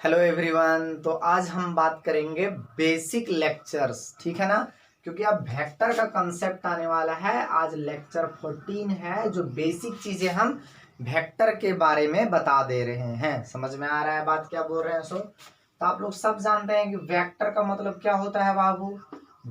Hello everyone. तो आज हम बात करेंगे बेसिक लेक्चर्स, ठीक है ना। क्योंकि अब वेक्टर का कंसेप्ट आने वाला है। आज लेक्चर 14 है जो बेसिक चीजें हम वेक्टर के बारे में बता दे रहे हैं। समझ में आ रहा है बात क्या बोल रहे हैं सो। तो आप लोग सब जानते हैं कि वेक्टर का मतलब क्या होता है बाबू।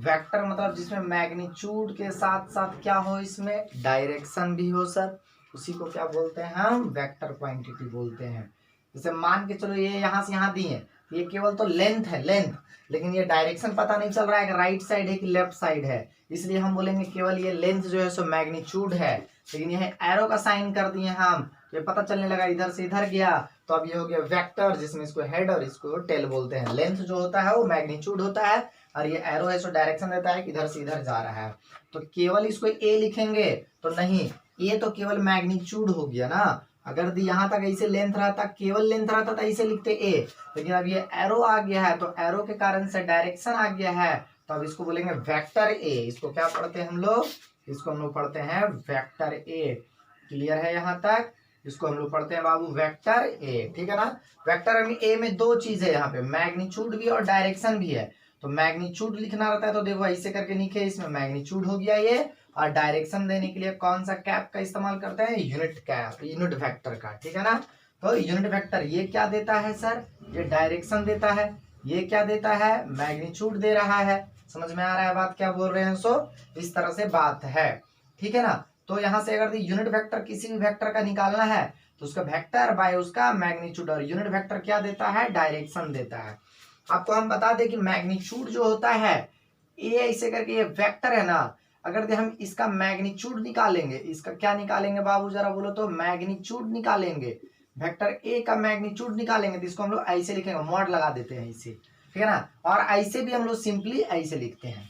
वेक्टर मतलब जिसमें मैग्नीट्यूड के साथ साथ क्या हो, इसमें डायरेक्शन भी हो सर। उसी को क्या बोलते हैं हम, वेक्टर क्वांटिटी बोलते हैं। जैसे मान के चलो ये यहाँ से यहाँ दी है, ये केवल तो लेंथ है, लेंथ, लेकिन ये डायरेक्शन पता नहीं चल रहा है कि राइट साइड है कि लेफ्ट साइड है, इसलिए हम बोलेंगे केवल ये लेंथ जो है सो मैग्नीट्यूड है। लेकिन यह एरो का साइन कर दिए हम, तो ये पता चलने लगा इधर से इधर गया, तो अब ये हो गया वेक्टर, जिसमें इसको हेड और इसको टेल बोलते हैं। लेंथ जो होता है वो मैग्नीट्यूड होता है और ये एरो है सो डायरेक्शन देता है कि इधर से इधर जा रहा है। तो केवल इसको ए लिखेंगे तो नहीं, ये तो केवल मैग्नीट्यूड हो गया ना। अगर यहाँ तक ऐसे लेंथ रहता, केवल लेंथ रहता तो ऐसे लिखते ए, लेकिन अब ये एरो आ गया है तो एरो के कारण से डायरेक्शन आ गया है, तो अब इसको बोलेंगे वेक्टर ए। इसको क्या पढ़ते हैं हम लोग, इसको हम लोग पढ़ते हैं वेक्टर ए। क्लियर है यहाँ तक। इसको हम लोग पढ़ते हैं बाबू वेक्टर ए, ठीक है ना। वेक्टर में ए में दो चीज है, यहाँ पे मैग्नीट्यूड भी और डायरेक्शन भी है। तो मैग्नीट्यूड लिखना रहता है तो देखो ऐसे करके लिखे, इसमें मैग्नीट्यूड हो गया ये, और डायरेक्शन देने के लिए कौन सा कैप का इस्तेमाल करते हैं, यूनिट कैप, यूनिट वेक्टर का, ठीक है ना। तो यूनिट वेक्टर ये क्या देता है सर, ये डायरेक्शन देता है, ये क्या देता है, मैग्नीट्यूड दे रहा है। समझ में आ रहा है बात क्या बोल रहे हैं सो। इस तरह से बात है, ठीक है ना। तो यहां से अगर यूनिट वेक्टर किसी भी वेक्टर का निकालना है तो उसका वेक्टर बाय उसका मैग्नीट्यूड, और यूनिट वेक्टर क्या देता है, डायरेक्शन देता है। आपको हम बता दें कि मैग्नीट्यूड जो होता है, ये ऐसे करके ये वेक्टर है ना, अगर हम इसका मैग्नीट्यूड निकालेंगे, इसका क्या निकालेंगे बाबू जरा बोलो तो, मैग्नीट्यूड निकालेंगे, वेक्टर ए का मैग्नीट्यूड निकालेंगे, तो इसको हम लोग ऐसे लिखेंगे, मॉड लगा देते हैं ऐसे, ठीक है ना। और ऐसे भी हम लोग सिंपली ऐसे लिखते हैं।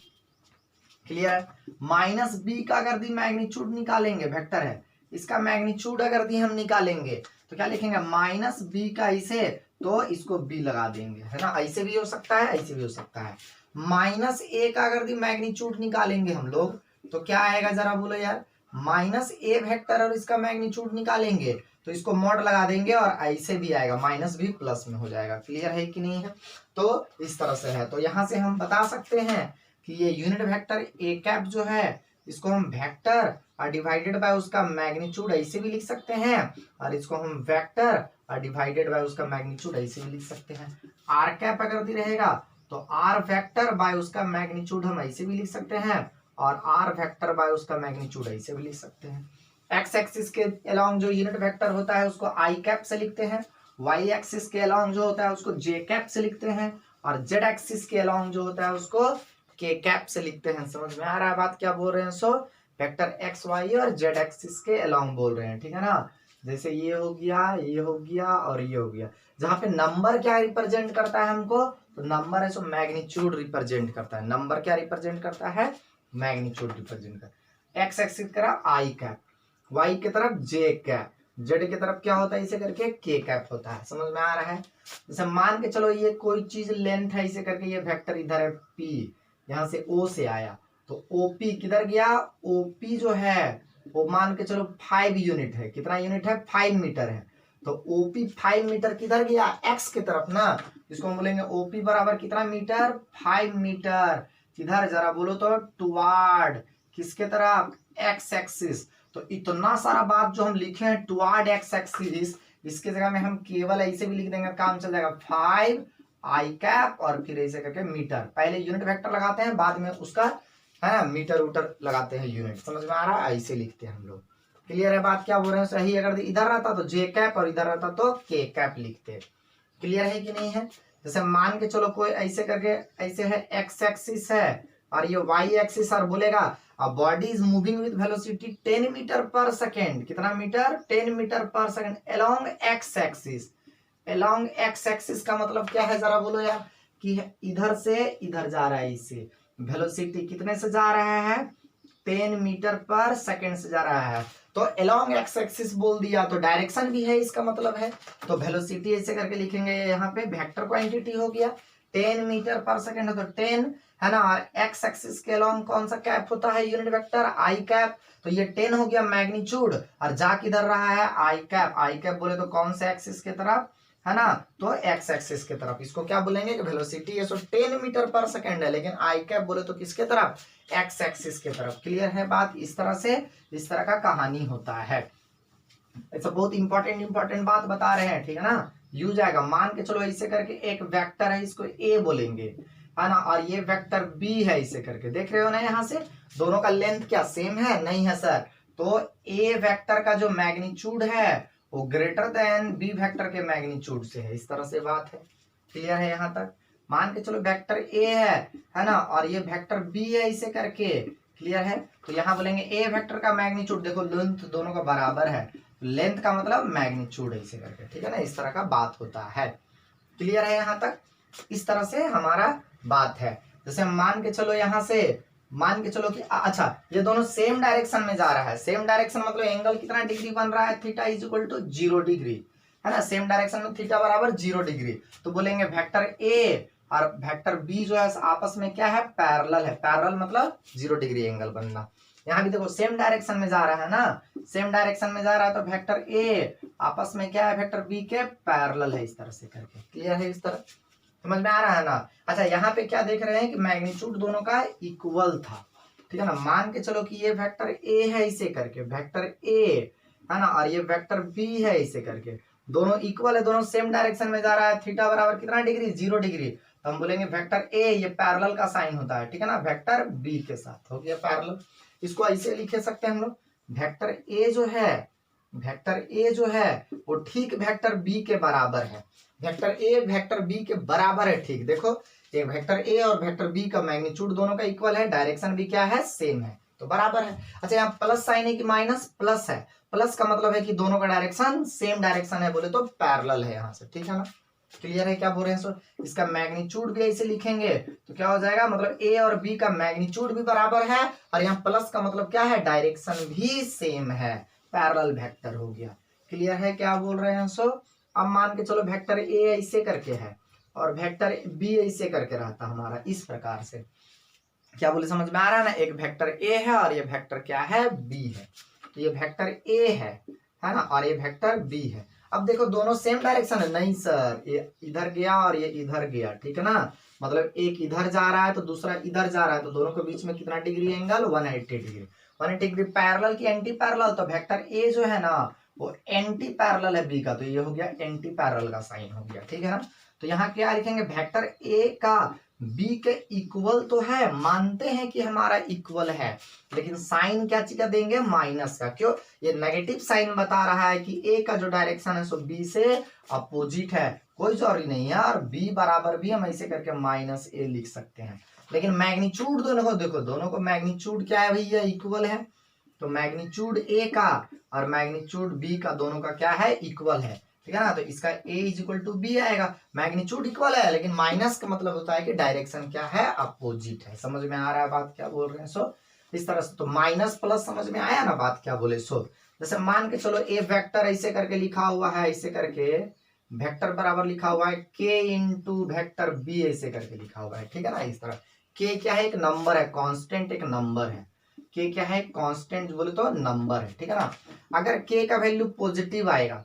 क्लियर। माइनस बी का अगर दी मैग्नीट्यूड निकालेंगे, वेक्टर है, इसका मैग्नीट्यूड अगर दी हम निकालेंगे तो क्या लिखेंगे, माइनस बी का ऐसे, तो इसको बी लगा देंगे, है ना। ऐसे भी हो सकता है, ऐसे भी हो सकता है। माइनस ए का अगर दी मैग्नीट्यूड निकालेंगे हम लोग तो क्या आएगा जरा बोलो यार, माइनस ए वेक्टर और इसका मैग्नीट्यूड निकालेंगे तो इसको मॉड लगा देंगे और ऐसे भी आएगा, माइनस भी प्लस में हो जाएगा। क्लियर है कि नहीं है। तो इस तरह से है। तो यहां से हम बता सकते हैं कि ये यूनिट वेक्टर ए कैप जो है, इसको हम वेक्टर और डिवाइडेड बाय उसका मैग्नीट्यूड ऐसे भी लिख सकते हैं, और इसको हम वेक्टर और डिवाइडेड बाय उसका मैग्नीट्यूड ऐसे भी लिख सकते हैं। आर कैप अगर दी रहेगा तो आर वेक्टर बाय उसका मैग्नीट्यूड हम ऐसे भी लिख सकते हैं, और आर वेक्टर बाय उसका मैग्नीट्यूड ऐसे भी लिख सकते हैं। एक्स एक्सिस के अलोंग जो यूनिट वेक्टर होता है उसको आई कैप से लिखते हैं, वाई एक्सिस के अलोंग जो होता है उसको जे कैप से लिखते हैं, और जेड एक्सिस के अलोंग जो होता है उसको के कैप से लिखते हैं। समझ में आ रहा है बात क्या बोल रहे हैं सो। वेक्टर एक्स वाई और जेड एक्सिस के अलोंग बोल रहे हैं, ठीक है ना। जैसे ये हो गया, ये हो गया और ये हो गया। जहां पे नंबर क्या रिप्रेजेंट करता है हमको, तो नंबर है सो मैग्नीट्यूड रिप्रेजेंट करता है। नंबर क्या रिप्रेजेंट करता है, मैग्नीट्यूड रिप्रेजेंट करता है। एक्स एक्सिस की तरफ आई कैप, वाई की तरफ जे कैप, जेड की तरफ क्या होता है, इसे करके के कैप होता है। समझ में आ रहा है। जैसे मान के चलो ये कोई चीज लेंथ है, इसे करके ये वेक्टर इधर है पी, यहां से ओ से आया, तो ओपी किधर गया, ओपी जो है वो मान के चलो 5 यूनिट है। कितना यूनिट है, 5 मीटर है। तो ओपी 5 मीटर किधर गया, एक्स की तरफ ना। इसको हम बोलेंगे ओपी बराबर कितना मीटर, 5 मीटर। किधर जरा बोलो तो, टुवार्ड किसके तरफ, एक्स एक्सिस। तो इतना सारा बात जो हम लिखे हैं टुवार्ड एक्स एक्सिस, इसके जगह में हम केवल ऐसे भी लिख देंगे, काम चल जाएगा 5 आई कैप और फिर ऐसे करके मीटर। पहले यूनिट वेक्टर लगाते हैं, बाद में उसका है ना मीटर उटर लगाते हैं यूनिट। समझ में आ रहा है, ऐसे लिखते हैं हम लोग। क्लियर है बात क्या बोल रहे हैं सही। अगर इधर रहता तो जे कैप और इधर रहता तो के कैप लिखते। क्लियर है कि नहीं है। जैसे मान के चलो कोई ऐसे करके, ऐसे है एक्स एक्सिस है और ये वाई एक्सिस, और बोलेगा a body is moving with velocity 10 metre per second. कितना metre, 10 metre per second along X axis. Along X axis का मतलब क्या है जरा बोलो यार, कि इधर से इधर जा रहा है, इससे वेलोसिटी कितने से जा रहा है, 10 मीटर पर सेकेंड से जा रहा है। तो अलोंग एक्स एक्सिस बोल दिया तो डायरेक्शन भी है इसका मतलब है। तो वेलोसिटी ऐसे करके लिखेंगे, यहाँ पे वेक्टर क्वांटिटी हो गया, 10 मीटर पर सेकेंड है तो 10 है ना। और एक्स एक्सिस के अलोंग कौन सा कैप होता है, यूनिट वेक्टर आई कैप। तो ये 10 हो गया मैग्नीट्यूड, और जा किधर रहा है, आई कैप। आई कैप बोले तो कौन से एक्सिस के तरफ, है ना, तो एक्स एक्सिस के तरफ। इसको क्या बोलेंगे कि वेलोसिटी ये 10 मीटर पर सेकेंड है, लेकिन आई कैप बोले तो किसके तरफ, एक्स एक्सिस के तरफ। क्लियर है बात, इस तरह से इस तरह का कहानी होता है। ऐसा बहुत इंपॉर्टेंट बात बता रहे हैं, ठीक है ना, यूज आएगा। मान के चलो ऐसे करके एक वेक्टर है, इसको ए बोलेंगे, है ना, और ये वेक्टर बी है, इसे करके देख रहे हो ना, यहाँ से दोनों का लेंथ क्या सेम है, नहीं है सर, तो ए वेक्टर का जो मैग्नीट्यूड है वो ग्रेटर देन बी वेक्टर के मैग्नीट्यूड से है। इस तरह से बात है, क्लियर है यहाँ तक। मान के चलो वेक्टर ए है ना, और ये वेक्टर बी है, इसे करके क्लियर है। तो यहाँ बोलेंगे ए वेक्टर का मैग्नीट्यूड, देखो लेंथ दोनों का बराबर है, लेंथ का मतलब मैग्नीट्यूड है, इसे करके, ठीक है ना, इस तरह का बात होता है। क्लियर है यहाँ तक, इस तरह से हमारा बात है। जैसे मान के चलो यहाँ से, मान के चलो कि अच्छा ये दोनों सेम डायरेक्शन में जा रहा है, सेम डायरेक्शन मतलब एंगल कितना डिग्री बन रहा है, theta is equal to 0 degree, है ना, सेम डायरेक्शन में थीटा बराबर 0 डिग्री। तो बोलेंगे वेक्टर ए और वेक्टर बी जो है आपस में क्या है, पैरेलल है। पैरेलल मतलब 0 डिग्री एंगल बनना। यहाँ भी देखो सेम डायरेक्शन में जा रहा है ना, सेम डायरेक्शन में जा रहा है, तो वेक्टर ए आपस में क्या है, वेक्टर बी के पैरेलल है, इस तरह से करके। क्लियर है, इस तरह समझ में आ रहा है ना। अच्छा यहाँ पे क्या देख रहे हैं कि मैग्नीट्यूड दोनों का इक्वल था, ठीक है ना। मान के चलो कि ये वेक्टर ए है, इसे करके वेक्टर ए है ना, और ये वेक्टर बी है, इसे करके दोनों इक्वल है, दोनों सेम डायरेक्शन में जा रहा है, थीटा बराबर कितना डिग्री, 0 डिग्री। तो हम बोलेंगे वेक्टर ए ये पैरेलल का साइन होता है, ठीक है ना, वेक्टर बी के साथ हो गया पैरेलल। इसको ऐसे लिख सकते हैं हम लोग, वेक्टर ए जो है, वेक्टर ए जो है वो ठीक वेक्टर बी के बराबर है, वेक्टर ए वेक्टर बी के बराबर है, ठीक। देखो एक वेक्टर ए और वेक्टर बी का मैग्नीट्यूड दोनों का इक्वल है, डायरेक्शन भी क्या है, सेम है, तो बराबर है। अच्छा यहाँ प्लस साइन है कि माइनस, प्लस है, प्लस का मतलब है कि दोनों का डायरेक्शन सेम डायरेक्शन है, बोले तो पैरेलल है यहाँ से, ठीक है ना। क्लियर है क्या बोल रहे हैं सर। इसका मैग्नीट्यूड भी ऐसे लिखेंगे तो क्या हो जाएगा, मतलब ए और बी का मैग्नीट्यूड भी बराबर है, और यहाँ प्लस का मतलब क्या है, डायरेक्शन भी सेम है, पैरेलल वेक्टर हो गया। क्लियर है क्या बोल रहे हैं सो। अब मान के चलो वेक्टर ए ऐसे करके है और वेक्टर बी ऐसे करके रहता हमारा, इस प्रकार से। क्या बोले, समझ में आ रहा है ना। एक वेक्टर ए है और ये वेक्टर क्या है, बी है। तो ये वेक्टर ए है ना, और ये वेक्टर बी है। अब देखो दोनों सेम डायरेक्शन है, नहीं सर, ये इधर गया और ये इधर गया, ठीक है ना, मतलब एक इधर जा रहा है तो दूसरा इधर जा रहा है, तो दोनों के बीच में कितना degree angle, 180 degree. 180 degree parallel की एंटी पैरेलल, तो वेक्टर ए जो है ना वो एंटी पैरेलल है बी का, तो ये हो गया एंटी पैरेलल का साइन हो गया, ठीक है ना। तो यहाँ क्या लिखेंगे, वेक्टर ए का बी के इक्वल तो है, मानते हैं कि हमारा इक्वल है, लेकिन साइन क्या चीज का देंगे, माइनस का। क्यों, ये नेगेटिव साइन बता रहा है कि ए का जो डायरेक्शन है सो बी से अपोजिट है, कोई जरूरी नहीं है, और बी बराबर भी हम ऐसे करके माइनस ए लिख सकते हैं। लेकिन मैग्नीट्यूड दोनों को देखो, दोनों को मैग्नीट्यूड क्या है भैया, इक्वल है। तो मैग्नीट्यूड ए का और मैग्नीट्यूड बी का दोनों का क्या है, इक्वल है, ठीक है ना। तो इसका a is equal to B आएगा, मैग्नीट्यूड इक्वल है, लेकिन माइनस का मतलब होता है कि डायरेक्शन क्या है, अपोजिट है। समझ में आ रहा है बात क्या बोल रहे हैं सो, इस तरह से। तो माइनस प्लस समझ में आया ना बात क्या बोले सो। जैसे मान के चलो ए वेक्टर ऐसे करके लिखा हुआ है, ऐसे करके वेक्टर बराबर लिखा हुआ है के इंटू वेक्टर बी, ऐसे करके लिखा हुआ है, ठीक है ना, इस तरह। के क्या है, एक नंबर है, कॉन्स्टेंट एक नंबर है, के क्या है, कांस्टेंट बोले तो नंबर है, ठीक है ना। अगर के का वैल्यू पॉजिटिव आएगा,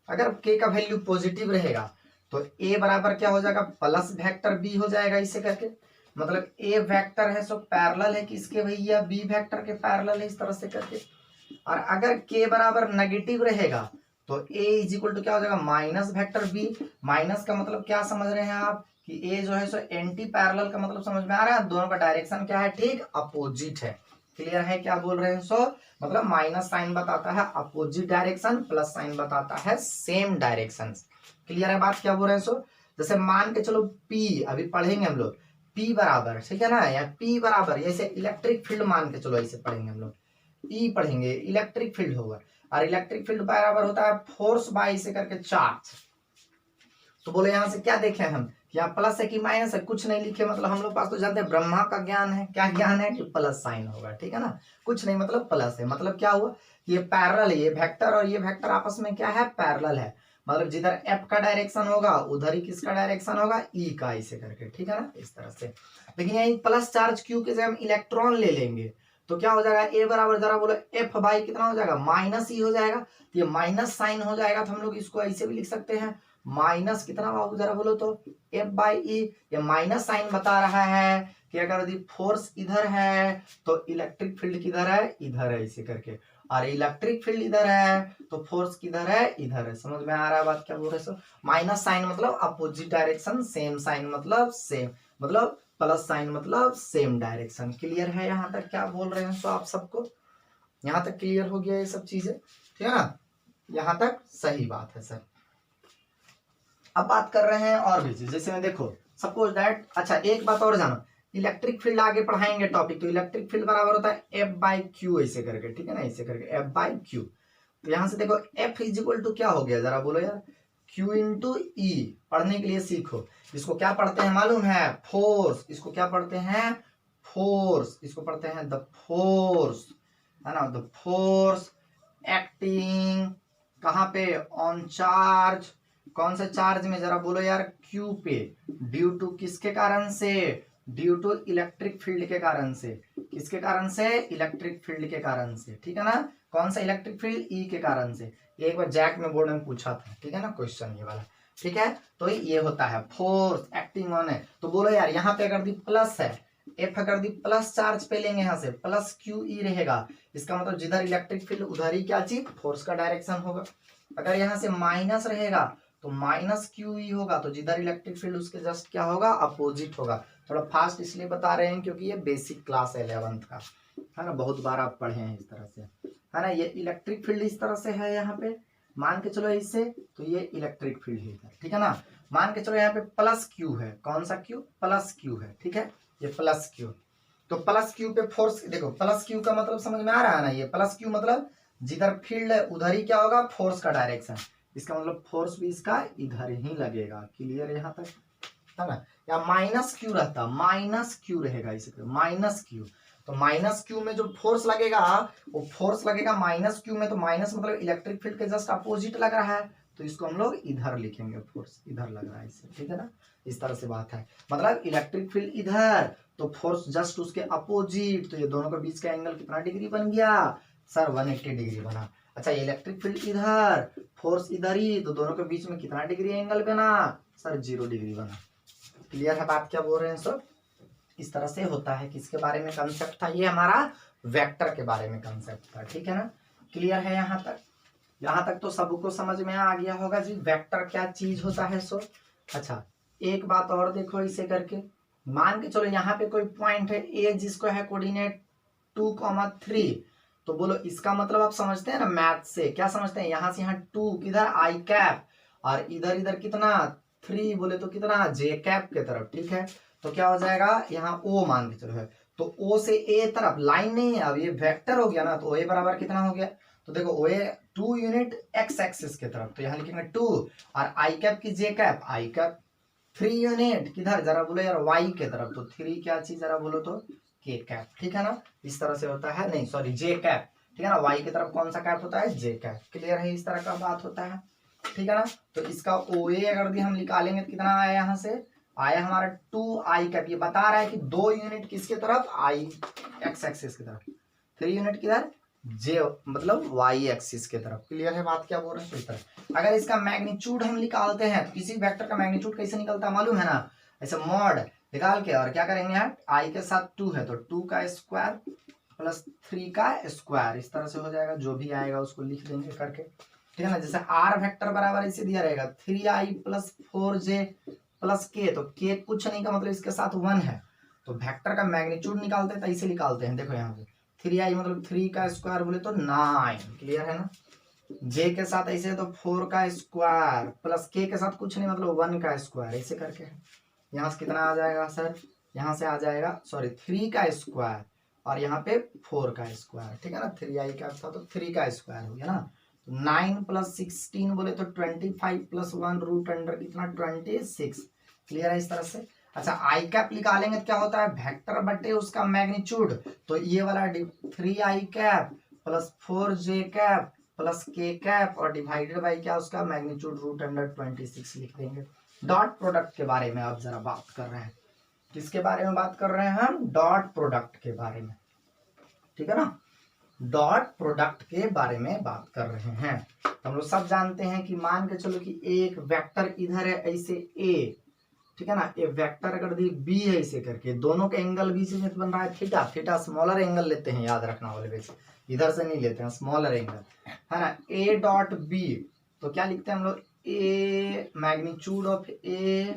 अगर के का वैल्यू पॉजिटिव रहेगा तो ए बराबर क्या हो जाएगा, प्लस वेक्टर बी हो जाएगा, इसे करके मतलब ए वेक्टर है सो पैरेलल है किसके भैया, बी वेक्टर के पैरेलल है, इस तरह से करके। और अगर के बराबर नेगेटिव रहेगा तो ए इज इक्वल टू क्या हो जाएगा, माइनस वेक्टर बी। माइनस का मतलब क्या समझ रहे हैं आप कि ए जो है सो एंटी पैरेलल का मतलब समझ में आ रहा है, दोनों का डायरेक्शन क्या है, ठीक अपोजिट है। क्लियर है क्या बोल रहे हैं सो, मतलब माइनस साइन बताता है अपोजिट डायरेक्शन, प्लस साइन बताता है सेम डायरेक्शन। क्लियर है बात क्या बोल रहे हैं सो। जैसे मान के चलो P अभी पढ़ेंगे हम लोग, P बराबर, ठीक है ना, या P बराबर जैसे इलेक्ट्रिक फील्ड मान के चलो ऐसे पढ़ेंगे हम लोग, E पढ़ेंगे, इलेक्ट्रिक फील्ड होगा, और इलेक्ट्रिक फील्ड बराबर होता है फोर्स बाय इसे करके चार्ज। तो बोले यहाँ से क्या देखे हम, यहाँ प्लस है कि माइनस है, कुछ नहीं लिखे, मतलब हम लोग पास तो जानते हैं ब्रह्मा का ज्ञान है, क्या ज्ञान है कि प्लस साइन होगा, ठीक है ना, कुछ नहीं मतलब प्लस है। मतलब क्या हुआ, ये पैरेलल है, ये वेक्टर और ये वेक्टर आपस में क्या है, पैरेलल है, मतलब जिधर एफ का डायरेक्शन होगा उधर ही किसका डायरेक्शन होगा, ई का, इसे करके, ठीक है ना, इस तरह से। लेकिन यही प्लस चार्ज क्यू के जगह हम इलेक्ट्रॉन ले लेंगे तो क्या हो जाएगा, ए बराबर जरा बोलो एफ बाई कितना हो जाएगा, माइनस ई हो जाएगा, तो ये माइनस साइन हो जाएगा, तो हम लोग इसको ऐसे भी लिख सकते हैं माइनस कितना बाबू जरा बोलो तो एफ बाई ई। ये माइनस साइन बता रहा है कि अगर यदि फोर्स इधर है तो इलेक्ट्रिक फील्ड किधर है, इधर है, इसे करके। और इलेक्ट्रिक फील्ड इधर है तो फोर्स किधर है, इधर है। समझ में आ रहा है बात क्या बोल रहे सो? माइनस साइन मतलब अपोजिट डायरेक्शन, सेम साइन मतलब सेम, मतलब प्लस साइन मतलब सेम डायरेक्शन। क्लियर है यहाँ तक क्या बोल रहे हैं? तो आप सबको यहाँ तक क्लियर हो गया ये सब चीजें, ठीक है ना? यहाँ तक सही बात है सर। अब बात कर रहे हैं और भी चीज, जैसे मैं देखो सपोज दैट, अच्छा एक बात और जानो, इलेक्ट्रिक फील्ड आगे पढ़ाएंगे टॉपिक, तो इलेक्ट्रिक फील्ड बराबर होता है एफ बाई क्यू, ऐसे करके, ठीक है ना, ऐसे करके एफ बाई क्यू। तो यहां से देखो एफ इज इक्वल टू क्या हो गया जरा बोलो यार, क्यू इंटू ई। पढ़ने के लिए सीखो, इसको क्या पढ़ते हैं मालूम है? फोर्स। इसको क्या पढ़ते हैं? फोर्स। इसको पढ़ते हैं द फोर्स, है ना, द फोर्स एक्टिंग कहाँ पे? On charge. कौन सा चार्ज में जरा बोलो यार? क्यू पे। ड्यू टू किसके कारण से? ड्यू टू इलेक्ट्रिक फील्ड के कारण से। किसके कारण से? इलेक्ट्रिक फील्ड के कारण से, ठीक है ना? कौन सा इलेक्ट्रिक फील्ड? ई के कारण से। ये एक बार जैक में बोर्ड में पूछा था, ठीक है ना, क्वेश्चन ये वाला, ठीक है। तो ये होता है फोर्स एक्टिंग ऑन है। तो बोलो यार यहाँ पे अगर दी प्लस है, एफ अगर दी प्लस चार्ज पे लेंगे, यहाँ से प्लस क्यू ई रहेगा, इसका मतलब जिधर इलेक्ट्रिक फील्ड उधर ही क्या चीज? फोर्स का डायरेक्शन होगा। अगर यहाँ से माइनस रहेगा तो माइनस क्यू ई होगा, तो जिधर इलेक्ट्रिक फील्ड उसके जस्ट क्या होगा? अपोजिट होगा। थोड़ा फास्ट इसलिए बता रहे हैं क्योंकि ये बेसिक क्लास है 11th का, है ना, बहुत बार आप पढ़े हैं इस तरह से, है ना। ये इलेक्ट्रिक फील्ड इस तरह से है यहाँ पे, मान के चलो इससे, तो ये इलेक्ट्रिक फील्ड है इधर, ठीक है ना। मान के चलो यहाँ पे प्लस क्यू है, कौन सा क्यू? प्लस क्यू है, ठीक है, ये प्लस क्यू। तो प्लस क्यू पे फोर्स देखो, प्लस क्यू का मतलब समझ में आ रहा है ना? ये प्लस क्यू मतलब जिधर फील्ड है उधर ही क्या होगा? फोर्स का डायरेक्शन। इसका मतलब फोर्स भी इसका इधर ही लगेगा। क्लियर यहाँ तक, है ना? या माइनस क्यू रहता, माइनस क्यू रहेगा इसे, माइनस क्यू। तो माइनस क्यू में जो फोर्स लगेगा वो फोर्स लगेगा माइनस क्यू में, तो माइनस मतलब इलेक्ट्रिक फील्ड के जस्ट अपोजिट लग रहा है, तो इसको हम लोग इधर लिखेंगे, फोर्स इधर लग रहा है इससे, ठीक है ना। इस तरह से बात है, मतलब इलेक्ट्रिक फील्ड इधर तो फोर्स जस्ट उसके अपोजिट, तो ये दोनों के बीच का एंगल कितना डिग्री बन गया सर? 180 डिग्री बना। अच्छा इलेक्ट्रिक फील्ड इधर, फोर्स इधर ही, तो दोनों के बीच में कितना डिग्री एंगल बना सर? 0 डिग्री बना। क्लियर है बात क्या बोल रहे हैं सर? इस तरह से होता है। किसके बारे में कंसेप्ट था ये? हमारा वेक्टर के बारे में कंसेप्ट था, ठीक है ना। क्लियर है यहाँ तक? यहाँ तक तो सबको समझ में आ गया होगा जी वेक्टर क्या चीज होता है सो। अच्छा एक बात और देखो इसे करके, मान के चलो यहाँ पे कोई पॉइंट है ए जिसको है कोऑर्डिनेट 2,3, तो बोलो इसका मतलब आप समझते हैं ना मैथ से, क्या समझते हैं? यहाँ से यहाँ 2 किधर? आई कैप, और इधर इधर कितना? 3 बोले तो कितना? जे कैप के तरफ, ठीक है। तो क्या हो जाएगा यहाँ ओ मान के चलो है, तो ओ से ए तरफ लाइन नहीं है, अब ये वेक्टर हो गया ना, तो ओ ए बराबर कितना हो गया? तो देखो ओ ए 2 यूनिट एक्स एक्सिस के तरफ, तो यहाँ लिखेंगे 2, और आई कैप की जे कैप, आई कैप 3 यूनिट किधर जरा बोलो यार? वाई के तरफ, तो 3 क्या चीज जरा बोलो तो? के कैप, ठीक है ना। इस तरह से होता है, नहीं सॉरी जे कैप, ठीक है ना। वाई की तरफ कौन सा कैप होता है? जे कैप। क्लियर है? इस तरह का बात होता है, ठीक है ना। तो इसका ओ ए अगर भी हम निकालेंगे तो कितना आया? यहाँ से आया हमारा 2 आई कैप। ये बता रहा है कि 2 यूनिट किसके तरफ? आई एक्स एक्सिस की तरफ, 3 यूनिट किधर? जे मतलब वाई एक्सिस के तरफ। क्लियर है बात क्या बोल रहे हैं? इस तरह अगर इसका मैग्नीट्यूड हम निकालते हैं तो किसी वेक्टर का मैग्नीट्यूड कैसे निकलता है मालूम है ना? ऐसे मॉड निकाल के, और क्या करेंगे यहाँ? आई के साथ 2 है तो 2 का स्क्वायर प्लस 3 का स्क्वायर, इस तरह से हो जाएगा। जो भी आएगा उसको लिख देंगे करके, ठीक है ना। जैसे आर वेक्टर बराबर इसे दिया रहेगा 3i प्लस 4j प्लस के, तो के कुछ नहीं का मतलब इसके साथ 1 है, तो वेक्टर का मैग्नीट्यूड निकालते हैं तो ऐसे निकालते हैं। देखो यहाँ पे 3i मतलब 3 का स्क्वायर बोले तो 9। क्लियर है ना। जे के साथ ऐसे तो 4 का स्क्वायर प्लस के के साथ कुछ नहीं मतलब 1 का स्क्वायर, ऐसे करके यहाँ से कितना आ जाएगा सर? यहाँ से आ जाएगा सॉरी 3 का स्क्वायर और यहाँ पे 4 का स्क्वायर, ठीक है ना। 3i का था तो 3 का स्क्वायर हो गया ना। तो 9 प्लस 16 बोले तो 25 प्लस 1 रूट अंडर कितना? 26। क्लियर है इस तरह से। अच्छा आई कैप निकालेंगे तो क्या होता है? वेक्टर बटे उसका मैग्नीट्यूड, तो ये वाला 3i cap plus 4j cap plus के कैप और डिवाइडेड बाई क्या? उसका मैग्नीट्यूड रूट अंडर 26 लिख देंगे। डॉट प्रोडक्ट के बारे में आप जरा बात कर रहे हैं। किसके बारे में बात कर रहे हैं हम? डॉट प्रोडक्ट के बारे में, ठीक है ना। डॉट प्रोडक्ट के बारे में बात कर रहे हैं। तो हम लोग सब जानते हैं कि मान के चलो कि एक वेक्टर इधर है ऐसे ए, ठीक है ना, ये वेक्टर अगर दी बी है ऐसे करके, दोनों के एंगल बीच में बन रहा है थीटा, थीटा स्मॉलर एंगल लेते हैं, याद रखना वाले बेस, इधर से नहीं लेते हैं, स्मॉलर एंगल है ना। ए डॉट बी, तो क्या लिखते हैं हम लोग, ए मैग्नीट्यूड ऑफ ए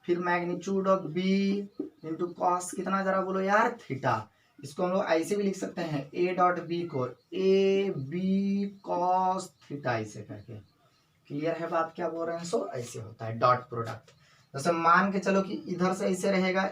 फिर magnitude of B into cos कितना, जरा बोलो यार, थीटा। इसको हम लोग ऐसे भी लिख सकते हैं, ए डॉट बी को ए बी कॉस थीटा ऐसे करके। क्लियर है बात क्या बोल रहे हैं? सो ऐसे होता है डॉट प्रोडक्ट। जैसे मान के चलो कि इधर से ऐसे रहेगा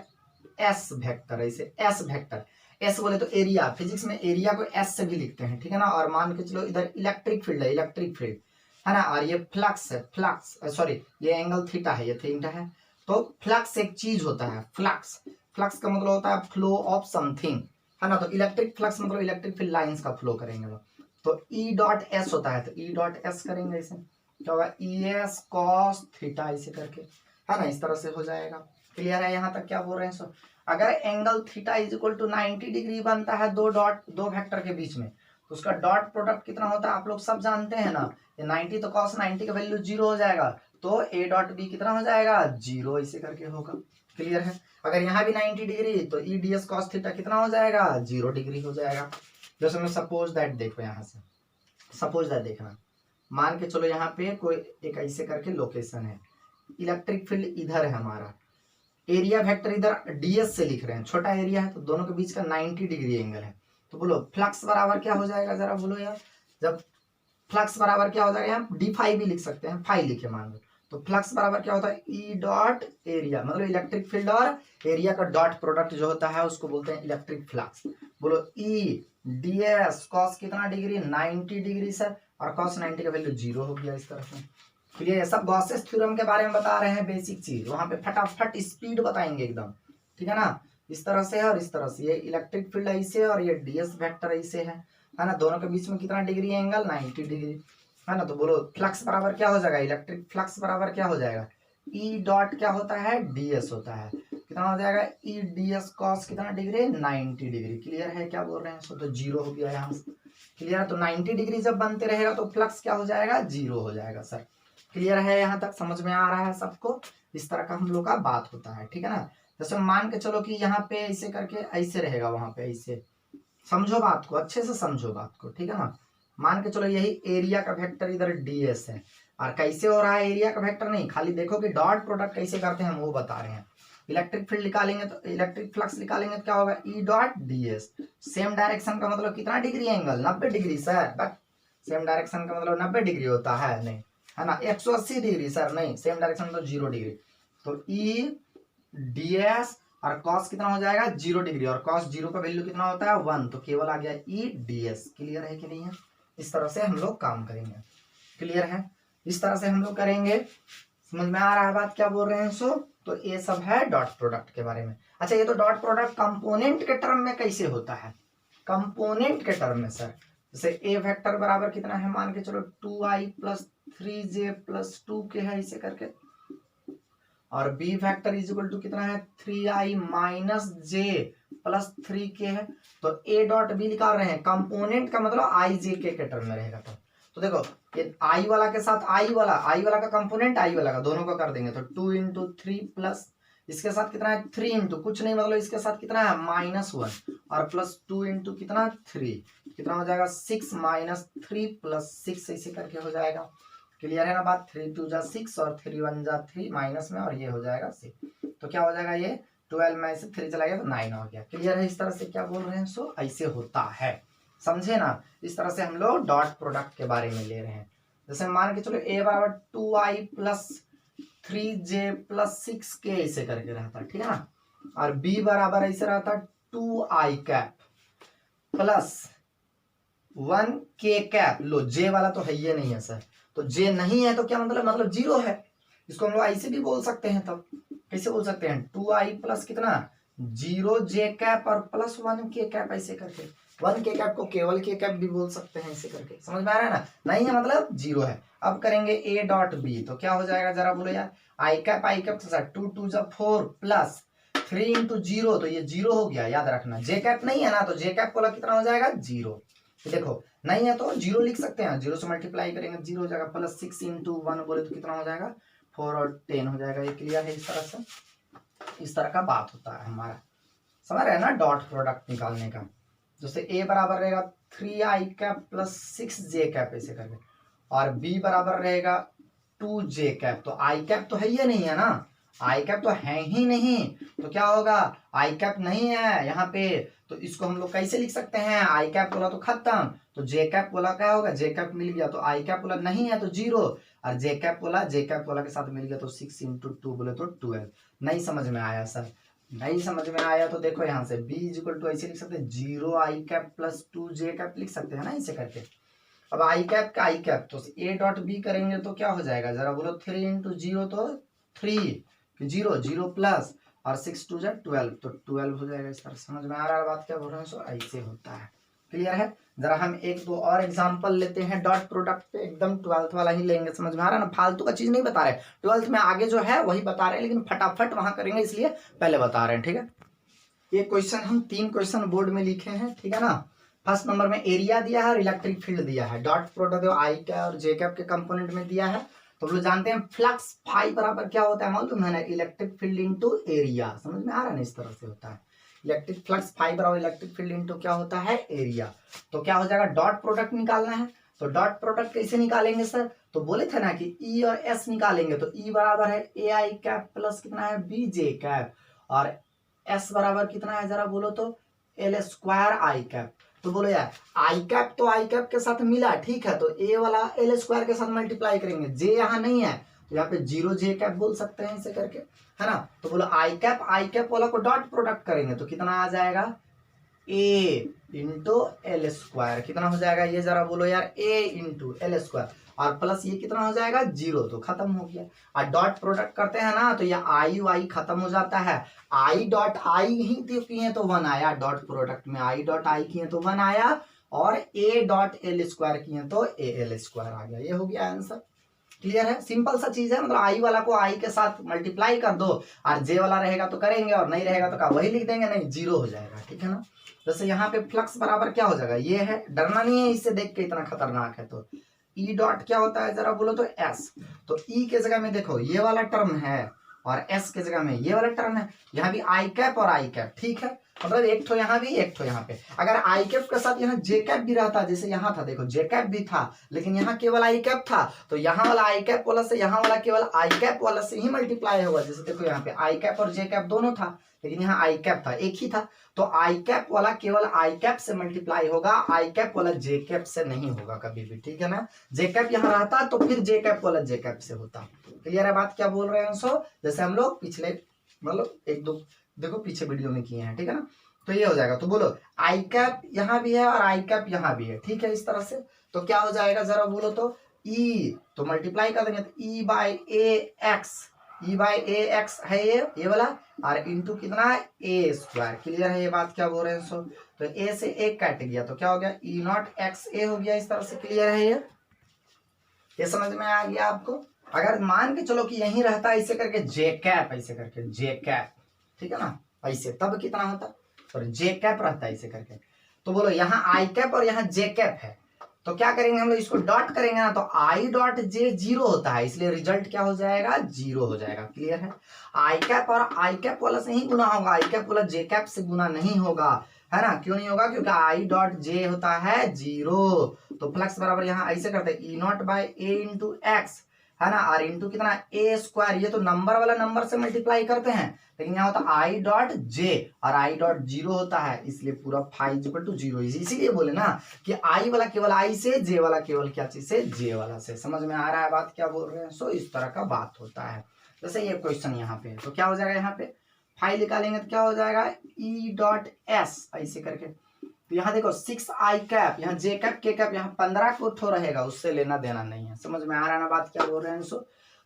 एस वेक्टर, ऐसे एस वेक्टर, एस बोले तो एरिया, फिजिक्स में एरिया को एस से भी लिखते हैं, ठीक है ना। और मान के चलो इधर इलेक्ट्रिक फील्ड है, इलेक्ट्रिक फील्ड है ना, और ये फ्लक्स है, फ्लक्स सॉरी ये एंगल थीटा है, ये थीटा है। तो फ्लक्स एक चीज होता है, फ्लक्स, फ्लक्स का मतलब होता है फ्लो ऑफ समथिंग, है ना। तो इलेक्ट्रिक फ्लक्स मतलब इलेक्ट्रिक फील्ड लाइंस का फ्लो करेंगे वो। तो ई डॉट एस होता है, तो ई डॉट एस करेंगे ऐसे, क्या होगा, ई एस कॉस थीटा ऐसे करके, है ना, इस तरह से हो जाएगा। क्लियर है यहाँ तक क्या बोल रहे हैं? सो अगर angle theta is equal to 90 degree बनता है दो डॉट, दो वेक्टर के बीच में, तो उसका डॉट प्रोडक्ट कितना होता है आप लोग सब जानते हैं ना, ये 90, तो कॉस 90 का वैल्यू 0 हो जाएगा, तो ए डॉट बी कितना हो जाएगा, 0 ऐसे करके होगा। क्लियर है? अगर यहाँ भी 90 डिग्री, तो E D S cos theta कितना हो जाएगा, 0 डिग्री हो जाएगा। जैसे मैं सपोज दैट, देखो यहाँ से सपोज दैट देखना, मान के चलो यहाँ पे कोई एक ऐसे करके लोकेशन है, इलेक्ट्रिक फील्ड इधर है हमारा, एरिया वेक्टर इधर डीएस से लिख रहे हैं, छोटा एरिया है, तो दोनों के बीच का 90 डिग्री एंगल है। तो बोलो फ्लक्स बराबर क्या हो जाएगा, जरा बोलो यार, जब फ्लक्स बराबर क्या हो जाएगा, यहाँ डी फाई भी लिख सकते हैं, फाई लिखे मान लो, तो फ्लक्स बराबर क्या होता है, ई डॉट एरिया, मतलब इलेक्ट्रिक फील्ड और एरिया का डॉट प्रोडक्ट जो होता है उसको बोलते हैं इलेक्ट्रिक फ्लक्स। बोलो ई डी एस कॉस कितना डिग्री, 90 डिग्री सर, और कॉस 90 का वैल्यू 0 हो गया इस तरह से। क्लियर है? सब गॉसेस थ्योरम के बारे में बता रहे हैं, बेसिक चीज, वहां पे फटाफट स्पीड बताएंगे एकदम, ठीक है ना। इस तरह से है और इस तरह से, ये इलेक्ट्रिक फील्ड ऐसे और ये डीएस वेक्टर ऐसे है ना, दोनों के बीच में कितना डिग्री एंगल, 90 डिग्री, है ना। तो बोलो फ्लक्स बराबर क्या हो जाएगा, इलेक्ट्रिक फ्लक्स बराबर क्या हो जाएगा, ई डॉट क्या होता है, डीएस होता है, कितना हो जाएगा, ई डीएस कॉस कितना डिग्री, 90 डिग्री। क्लियर है क्या बोल रहे हैं? सो तो 0 हो गया यहाँ से। क्लियर है? तो 90 डिग्री जब बनते रहेगा तो फ्लक्स क्या हो जाएगा, 0 हो जाएगा सर। क्लियर है? यहाँ तक समझ में आ रहा है सबको? इस तरह का हम लोग का बात होता है, ठीक है ना। जैसे मान के चलो कि यहाँ पे ऐसे करके ऐसे रहेगा, वहां पे ऐसे, समझो बात को, अच्छे से समझो बात को, ठीक है ना। मान के चलो यही एरिया का वेक्टर इधर डीएस है, और कैसे हो रहा है एरिया का वेक्टर, नहीं खाली देखो कि डॉट प्रोडक्ट कैसे करते हैं हम वो बता रहे हैं। इलेक्ट्रिक फील्ड निकालेंगे तो इलेक्ट्रिक फ्लक्स निकालेंगे तो क्या होगा, E dot DS, same direction का मतलब कितना degree angle, 90 degree sir, but same direction का मतलब 90 डिग्री होता है, नहीं है ना, 180 डिग्री सर, नहीं सेम डायरेक्शन तो 0 डिग्री। तो ई डीएस और कॉस कितना हो जाएगा, 0 डिग्री, और कॉस 0 का वैल्यू कितना होता है, 1, तो केवल आ गया ई डीएस। क्लियर है कि नहीं है? इस तरह से हम लोग काम करेंगे। क्लियर है? इस तरह से हम लोग करेंगे। समझ में आ रहा है बात क्या बोल रहे हैं? सो तो ये सब है डॉट प्रोडक्ट के बारे में। अच्छा, ये तो डॉट प्रोडक्ट कंपोनेंट के टर्म में कैसे होता है, कंपोनेंट के टर्म में सर, जैसे ए वेक्टर बराबर कितना है, मान के चलो 2i plus 3j plus 2k है ऐसे करके, और B vector is equal to कितना है, 3i माइनस जे प्लस 3k है। तो ए डॉट बी निकाल रहे हैं, कंपोनेंट का मतलब आई जे के टर्म में रहेगा। तो देखो ये आई वाला के साथ आई वाला का कंपोनेंट आई वाला का, दोनों को कर देंगे तो 2 इंटू 3 प्लस इसके साथ कितना है 3 इंटू कुछ नहीं, मतलब इसके साथ कितना है -1, और प्लस 2 इंटू कितना 3, कितना हो जाएगा 6 माइनस 3 प्लस 6 ऐसे करके हो जाएगा। क्लियर है ना बात? 3 2 जा 6 और 3 1 जा 3 माइनस में, और ये हो जाएगा 6, तो क्या हो जाएगा, ये 12 में से 3 चला गया तो 9 हो गया। क्लियर है? इस तरह से क्या बोल रहे हैं, सो ऐसे होता है, समझे ना। इस तरह से हम लोग डॉट प्रोडक्ट के बारे में ले रहे हैं। जैसे मान के चलो ए बराबर 2i plus 3j plus 6k ऐसे करके रहता है, ठीक है ना, और बी बराबर ऐसे रहता 2i cap plus 1k cap. लो जे वाला तो है ये नहीं है सर, तो जे नहीं है तो क्या मतलब 0 है। इसको हम लोग ऐसे भी बोल सकते हैं, तब कैसे बोल सकते हैं, 2i प्लस कितना 0j कैप और प्लस 1k कैप ऐसे करके, 1k कैप को केवल k कैप भी बोल सकते हैं ऐसे करके। समझ में आ रहा है ना? नहीं है मतलब 0 है। अब करेंगे a डॉट बी, तो क्या हो जाएगा जरा बोलो यार, i कैप तो सर 2 2 जा 4 प्लस 3 इंटू 0, तो ये 0 हो गया, याद रखना। j कैप नहीं है ना, तो j कैप को कितना हो जाएगा 0। देखो नहीं है तो जीरो लिख सकते हैं, जीरो से मल्टीप्लाई करेंगे जीरो हो जाएगा, प्लस 6 इंटू 1 बोले तो कितना हो जाएगा 4 और 10 हो जाएगा। ये क्लियर है? इस तरह से इस तरह का बात होता है हमारा, समझ रहे हैं ना डॉट प्रोडक्ट निकालने का। जैसे ए बराबर रहेगा 3i cap plus 6j cap ऐसे करके, और बी बराबर रहेगा 2j कैप। तो आई कैप तो है ही नहीं है ना, आई कैप तो है ही नहीं, तो क्या होगा आई कैप नहीं है यहाँ पे, तो इसको हम लोग कैसे लिख सकते हैं, आई कैप बोला तो खत्म, तो जे कैप बोला क्या होगा, जे कैप मिल गया तो आई कैप बोला नहीं है तो जीरो, और जे कैप बोला के साथ मिल गया तो 6 इंटू 2 बोले तो 12। नहीं समझ में आया सर? नहीं समझ में आया तो देखो यहाँ से b इक्वल टू ऐसे लिख सकते हैं 0 आई कैप प्लस 2j कैप लिख सकते हैं ना ऐसे करके। अब आई कैप का आई कैप तो a डॉट b करेंगे तो क्या हो जाएगा जरा बोलो, 3 इंटू 0 तो 3, 0 0 प्लस और 6 2 12 तो 12 हो जाएगा। इस तरह समझ में आ रहा है बात क्या बोल रहे हैं? सो ऐसे होता है। क्लियर है? जरा हम एक दो और एग्जांपल लेते हैं डॉट प्रोडक्ट पे, एकदम 12th वाला ही लेंगे, समझ में आ रहा है ना, फालतू का चीज नहीं बता रहे, 12th में आगे जो है वही बता रहे हैं, लेकिन फटाफट वहां करेंगे इसलिए पहले बता रहे हैं, ठीक है। ये क्वेश्चन हम 3 क्वेश्चन बोर्ड में लिखे हैं, ठीक है ना। फर्स्ट नंबर में एरिया दिया है और इलेक्ट्रिक फील्ड दिया है, डॉट प्रोडक्ट आई कैप और जे कैप के कंपोनेंट में दिया है। तो हम लोग जानते हैं फ्लक्स फाई बराबर क्या होता है मालूम है ना, इलेक्ट्रिक फील्ड इंटू एरिया। समझ में आ रहा है ना, इस तरह से होता है इलेक्ट्रिक फ्लक्स फाई बराबर इलेक्ट्रिक फील्ड इंटू क्या होता है एरिया। तो क्या हो जाएगा डॉट प्रोडक्ट निकालना है, तो डॉट प्रोडक्ट कैसे निकालेंगे सर, तो बोले थे ना कि ई और एस निकालेंगे, तो ई बराबर है ए आई कैप प्लस कितना है बी जे कैप, और एस बराबर कितना है जरा बोलो तो एल स्क्वायर आई कैप। तो बोलो यार आई कैप तो आई कैप के साथ मिला, ठीक है, तो ए वाला एल स्क्वायर के साथ मल्टीप्लाई करेंगे, जे यहाँ नहीं है तो यहाँ पे 0 जे कैप बोल सकते हैं इसे करके, है ना। तो बोलो आई कैप वाला को डॉट प्रोडक्ट करेंगे तो कितना आ जाएगा ए इंटू एल स्क्वायर, कितना हो जाएगा ये जरा बोलो यार, ए इंटू एल स्क्वायर, और प्लस ये कितना हो जाएगा 0, तो खत्म हो गया। और डॉट प्रोडक्ट करते हैं ना तो ये आई वाई खत्म हो जाता है, आई डॉट आई ही किए तो 1 आया, डॉट प्रोडक्ट में आई डॉट आई किए तो 1 आया, और ए डॉट एल स्क्वायर किए तो ए एल स्क्वायर आ गया। ये हो गया आंसर। क्लियर है? सिंपल सा चीज है, मतलब आई वाला को आई के साथ मल्टीप्लाई कर दो, और जे वाला रहेगा तो करेंगे, और नहीं रहेगा तो क्या वही लिख देंगे, नहीं 0 हो जाएगा, ठीक है ना। जैसे यहाँ पे फ्लक्स बराबर क्या हो जाएगा, ये है, डरना नहीं है इससे देख के, इतना खतरनाक है। तो ई डॉट क्या होता है जरा बोलो तो एस, तो ई के जगह में देखो ये वाला टर्म है, और एस के जगह में ये वाला टर्म है, यहाँ भी आई कैप और आई कैप, ठीक है, मतलब एक ठो यहाँ भी एक ठो यहाँ पे। अगर आई कैप के साथ यहाँ जे कैप भी रहता, जैसे यहाँ था देखो जे कैप भी था, लेकिन यहाँ केवल आई कैप था, तो यहाँ वाला आई कैप वाला से यहाँ वाला केवल आई कैप वाला से ही मल्टीप्लाई होगा। जैसे देखो यहाँ पे आई कैप और जे कैप दोनों था, लेकिन यहाँ आई कैप था, एक ही था, तो आई कैप वाला केवल आई कैप से मल्टीप्लाई होगा, आई कैप वाला जे कैप से नहीं होगा कभी भी, ठीक है ना। जे कैप यहाँ रहता तो फिर जे कैप वाला जे कैप से होता। क्लियर है बात क्या बोल रहे हैं? सो जैसे हम लोग पिछले मतलब एक दो देखो पीछे वीडियो में किए हैं, ठीक है ना। तो ये हो जाएगा, तो बोलो आई कैप यहाँ भी है और आई कैप यहाँ भी है, ठीक है, इस तरह से। तो क्या हो जाएगा जरा बोलो तो ई, तो मल्टीप्लाई कर देंगे तो ई बाई ए एक्स है ये वाला, और इंटू कितना है ए स्क्वायर। क्लियर है ये बात क्या बोल रहे हैं? सो तो ए से एक कट गया तो क्या हो गया ई नॉट एक्स ए हो गया, इस तरह से। क्लियर है ये समझ में आ गया आपको? अगर मान के चलो कि यही रहता ऐसे करके जे कैप, ऐसे करके जे कैप, ठीक है ना, ऐसे, तब कितना होता, सॉरी जे कैप रहता है ऐसे करके। तो बोलो यहाँ आई कैप और यहाँ जे कैप है, तो क्या करेंगे हम लोग इसको डॉट करेंगे ना, तो आई डॉट जे 0 होता है, इसलिए रिजल्ट क्या हो जाएगा 0 हो जाएगा। क्लियर है? आई कैप और आई कैप वाला से ही गुना होगा, आई कैप वाला जे कैप से गुना नहीं होगा, है ना। क्यों नहीं होगा? क्योंकि आई डॉट जे होता है 0, तो फ्लक्स बराबर यहाँ ऐसे करते हैं E not by A into X, है ना, और इंटू कितना ए स्क्वायर, ये तो नंबर वाला नंबर से मल्टीप्लाई करते हैं, लेकिन यहाँ होता आई डॉट जे और आई डॉट 0 होता है, इसलिए पूरा फाइव इक्वल टू 0। इसीलिए बोले ना कि आई वाला केवल आई से, जे वाला केवल क्या चीज से, जे वाला से। समझ में आ रहा है बात क्या बोल रहे हैं? सो इस तरह का बात होता है। जैसे ये क्वेश्चन यहाँ पे, तो क्या हो जाएगा, यहाँ पे फाइव निकालेंगे तो क्या हो जाएगा ई डॉट एस ऐसे करके। तो यहाँ देखो 6 आई कैप, यहाँ जे कैप के कैप, यहाँ 15 को ठो रहेगा, उससे लेना देना नहीं है। समझ में आ रहा है ना बात क्या बोल रहे हैं? सो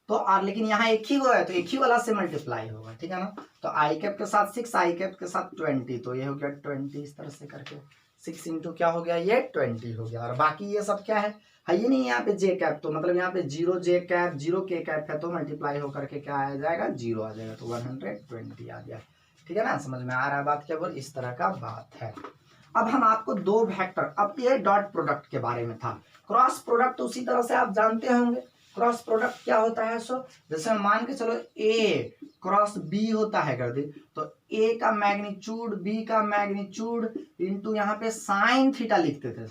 तो और लेकिन यहाँ एक ही हुआ है तो एक ही वाला से मल्टीप्लाई होगा, ठीक है ना। तो आई कैप के साथ 6, आई कैप के साथ 20, तो ये हो गया 20, इस तरह से करके 6 इंटू क्या हो गया ये 20 हो गया। और बाकी ये सब क्या है ये नहीं, यहाँ पे जे कैप, तो मतलब यहाँ पे 0 जे कैप 0 के कैप है, तो मल्टीप्लाई होकर के क्या आ जाएगा 0 आ जाएगा, तो 120 आ गया, ठीक है ना। समझ में आ रहा है बात क्या बोल, इस तरह का बात है। अब हम आपको दो वेक्टर, अब ये डॉट प्रोडक्ट के बारे में था। क्रॉस प्रोडक्ट उसी तरह से आप जानते होंगे। क्रॉस प्रोडक्ट क्या होता है? सो जैसे मान के चलो ए क्रॉस बी होता है कर दी, तो ए का मैग्नीट्यूड बी का मैग्नीट्यूड इंटू यहाँ पे साइन थीटा लिखते थे,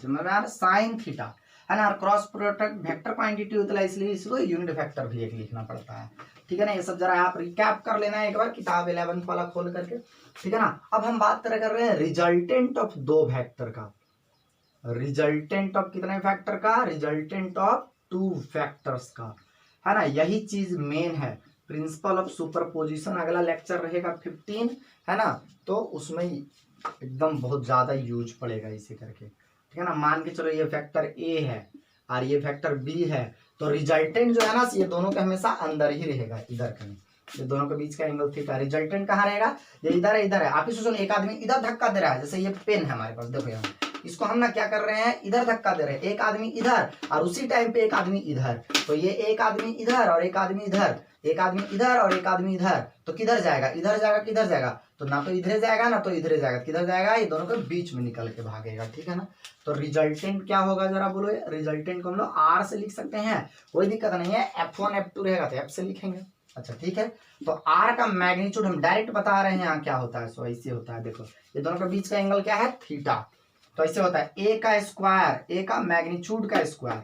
साइन थीटा है ना। क्रॉस प्रोडक्ट वेक्टर क्वांटिटी होता है, इसलिए इसको यूनिट वेक्टर भी एक लिखना पड़ता है, ठीक है ना। ये सब जरा आप रिकैप कर लेना है एक बार किताब 11th वाला खोल करके, ठीक है ना। अब हम बात कर रहे हैं रिजल्टेंट ऑफ दो वेक्टर का, रिजल्टेंट ऑफ कितने वेक्टर का? रिजल्टेंट ऑफ 2 वेक्टर्स का, है ना। यही चीज मेन है, प्रिंसिपल ऑफ सुपरपोजिशन अगला लेक्चर रहेगा 15, है ना। तो उसमें एकदम बहुत ज्यादा यूज पड़ेगा इसे करके, ठीक है ना। मान के चलो ये वेक्टर ए है और ये वेक्टर बी है, तो रिजल्टेंट जो है ना ये दोनों का हमेशा अंदर ही रहेगा, इधर कहीं, ये दोनों के बीच का एंगल थीटा। रिजल्टेंट कहाँ रहेगा? ये इधर है, इधर है। आप ही सोचो एक आदमी इधर धक्का दे रहा है, जैसे ये पेन है हमारे पास, देखो यहाँ इसको हम ना क्या कर रहे हैं, इधर धक्का दे रहे हैं, एक आदमी इधर और उसी टाइम पे एक आदमी इधर, तो ये एक आदमी इधर और एक आदमी इधर, एक आदमी इधर और एक आदमी इधर, तो किधर जाएगा? इधर जाएगा, किधर जाएगा? तो ना तो इधर जाएगा ना तो इधर जाएगा, किधर जाएगा? ये दोनों के बीच में निकल के भागेगा, ठीक है ना। तो रिजल्टेंट क्या होगा जरा बोलो? रिजल्टेंट को हम लोग आर से लिख सकते हैं, कोई दिक्कत नहीं है। F1 F2 रहेगा तो F से लिखेंगे, अच्छा ठीक है। तो आर का मैग्नीट्यूड हम डायरेक्ट बता रहे हैं यहाँ क्या होता है, सो ऐसे होता है। देखो ये दोनों के बीच का एंगल क्या है? थीटा। तो ऐसे होता है ए का स्क्वायर, ए का मैग्नीट्यूड का स्क्वायर,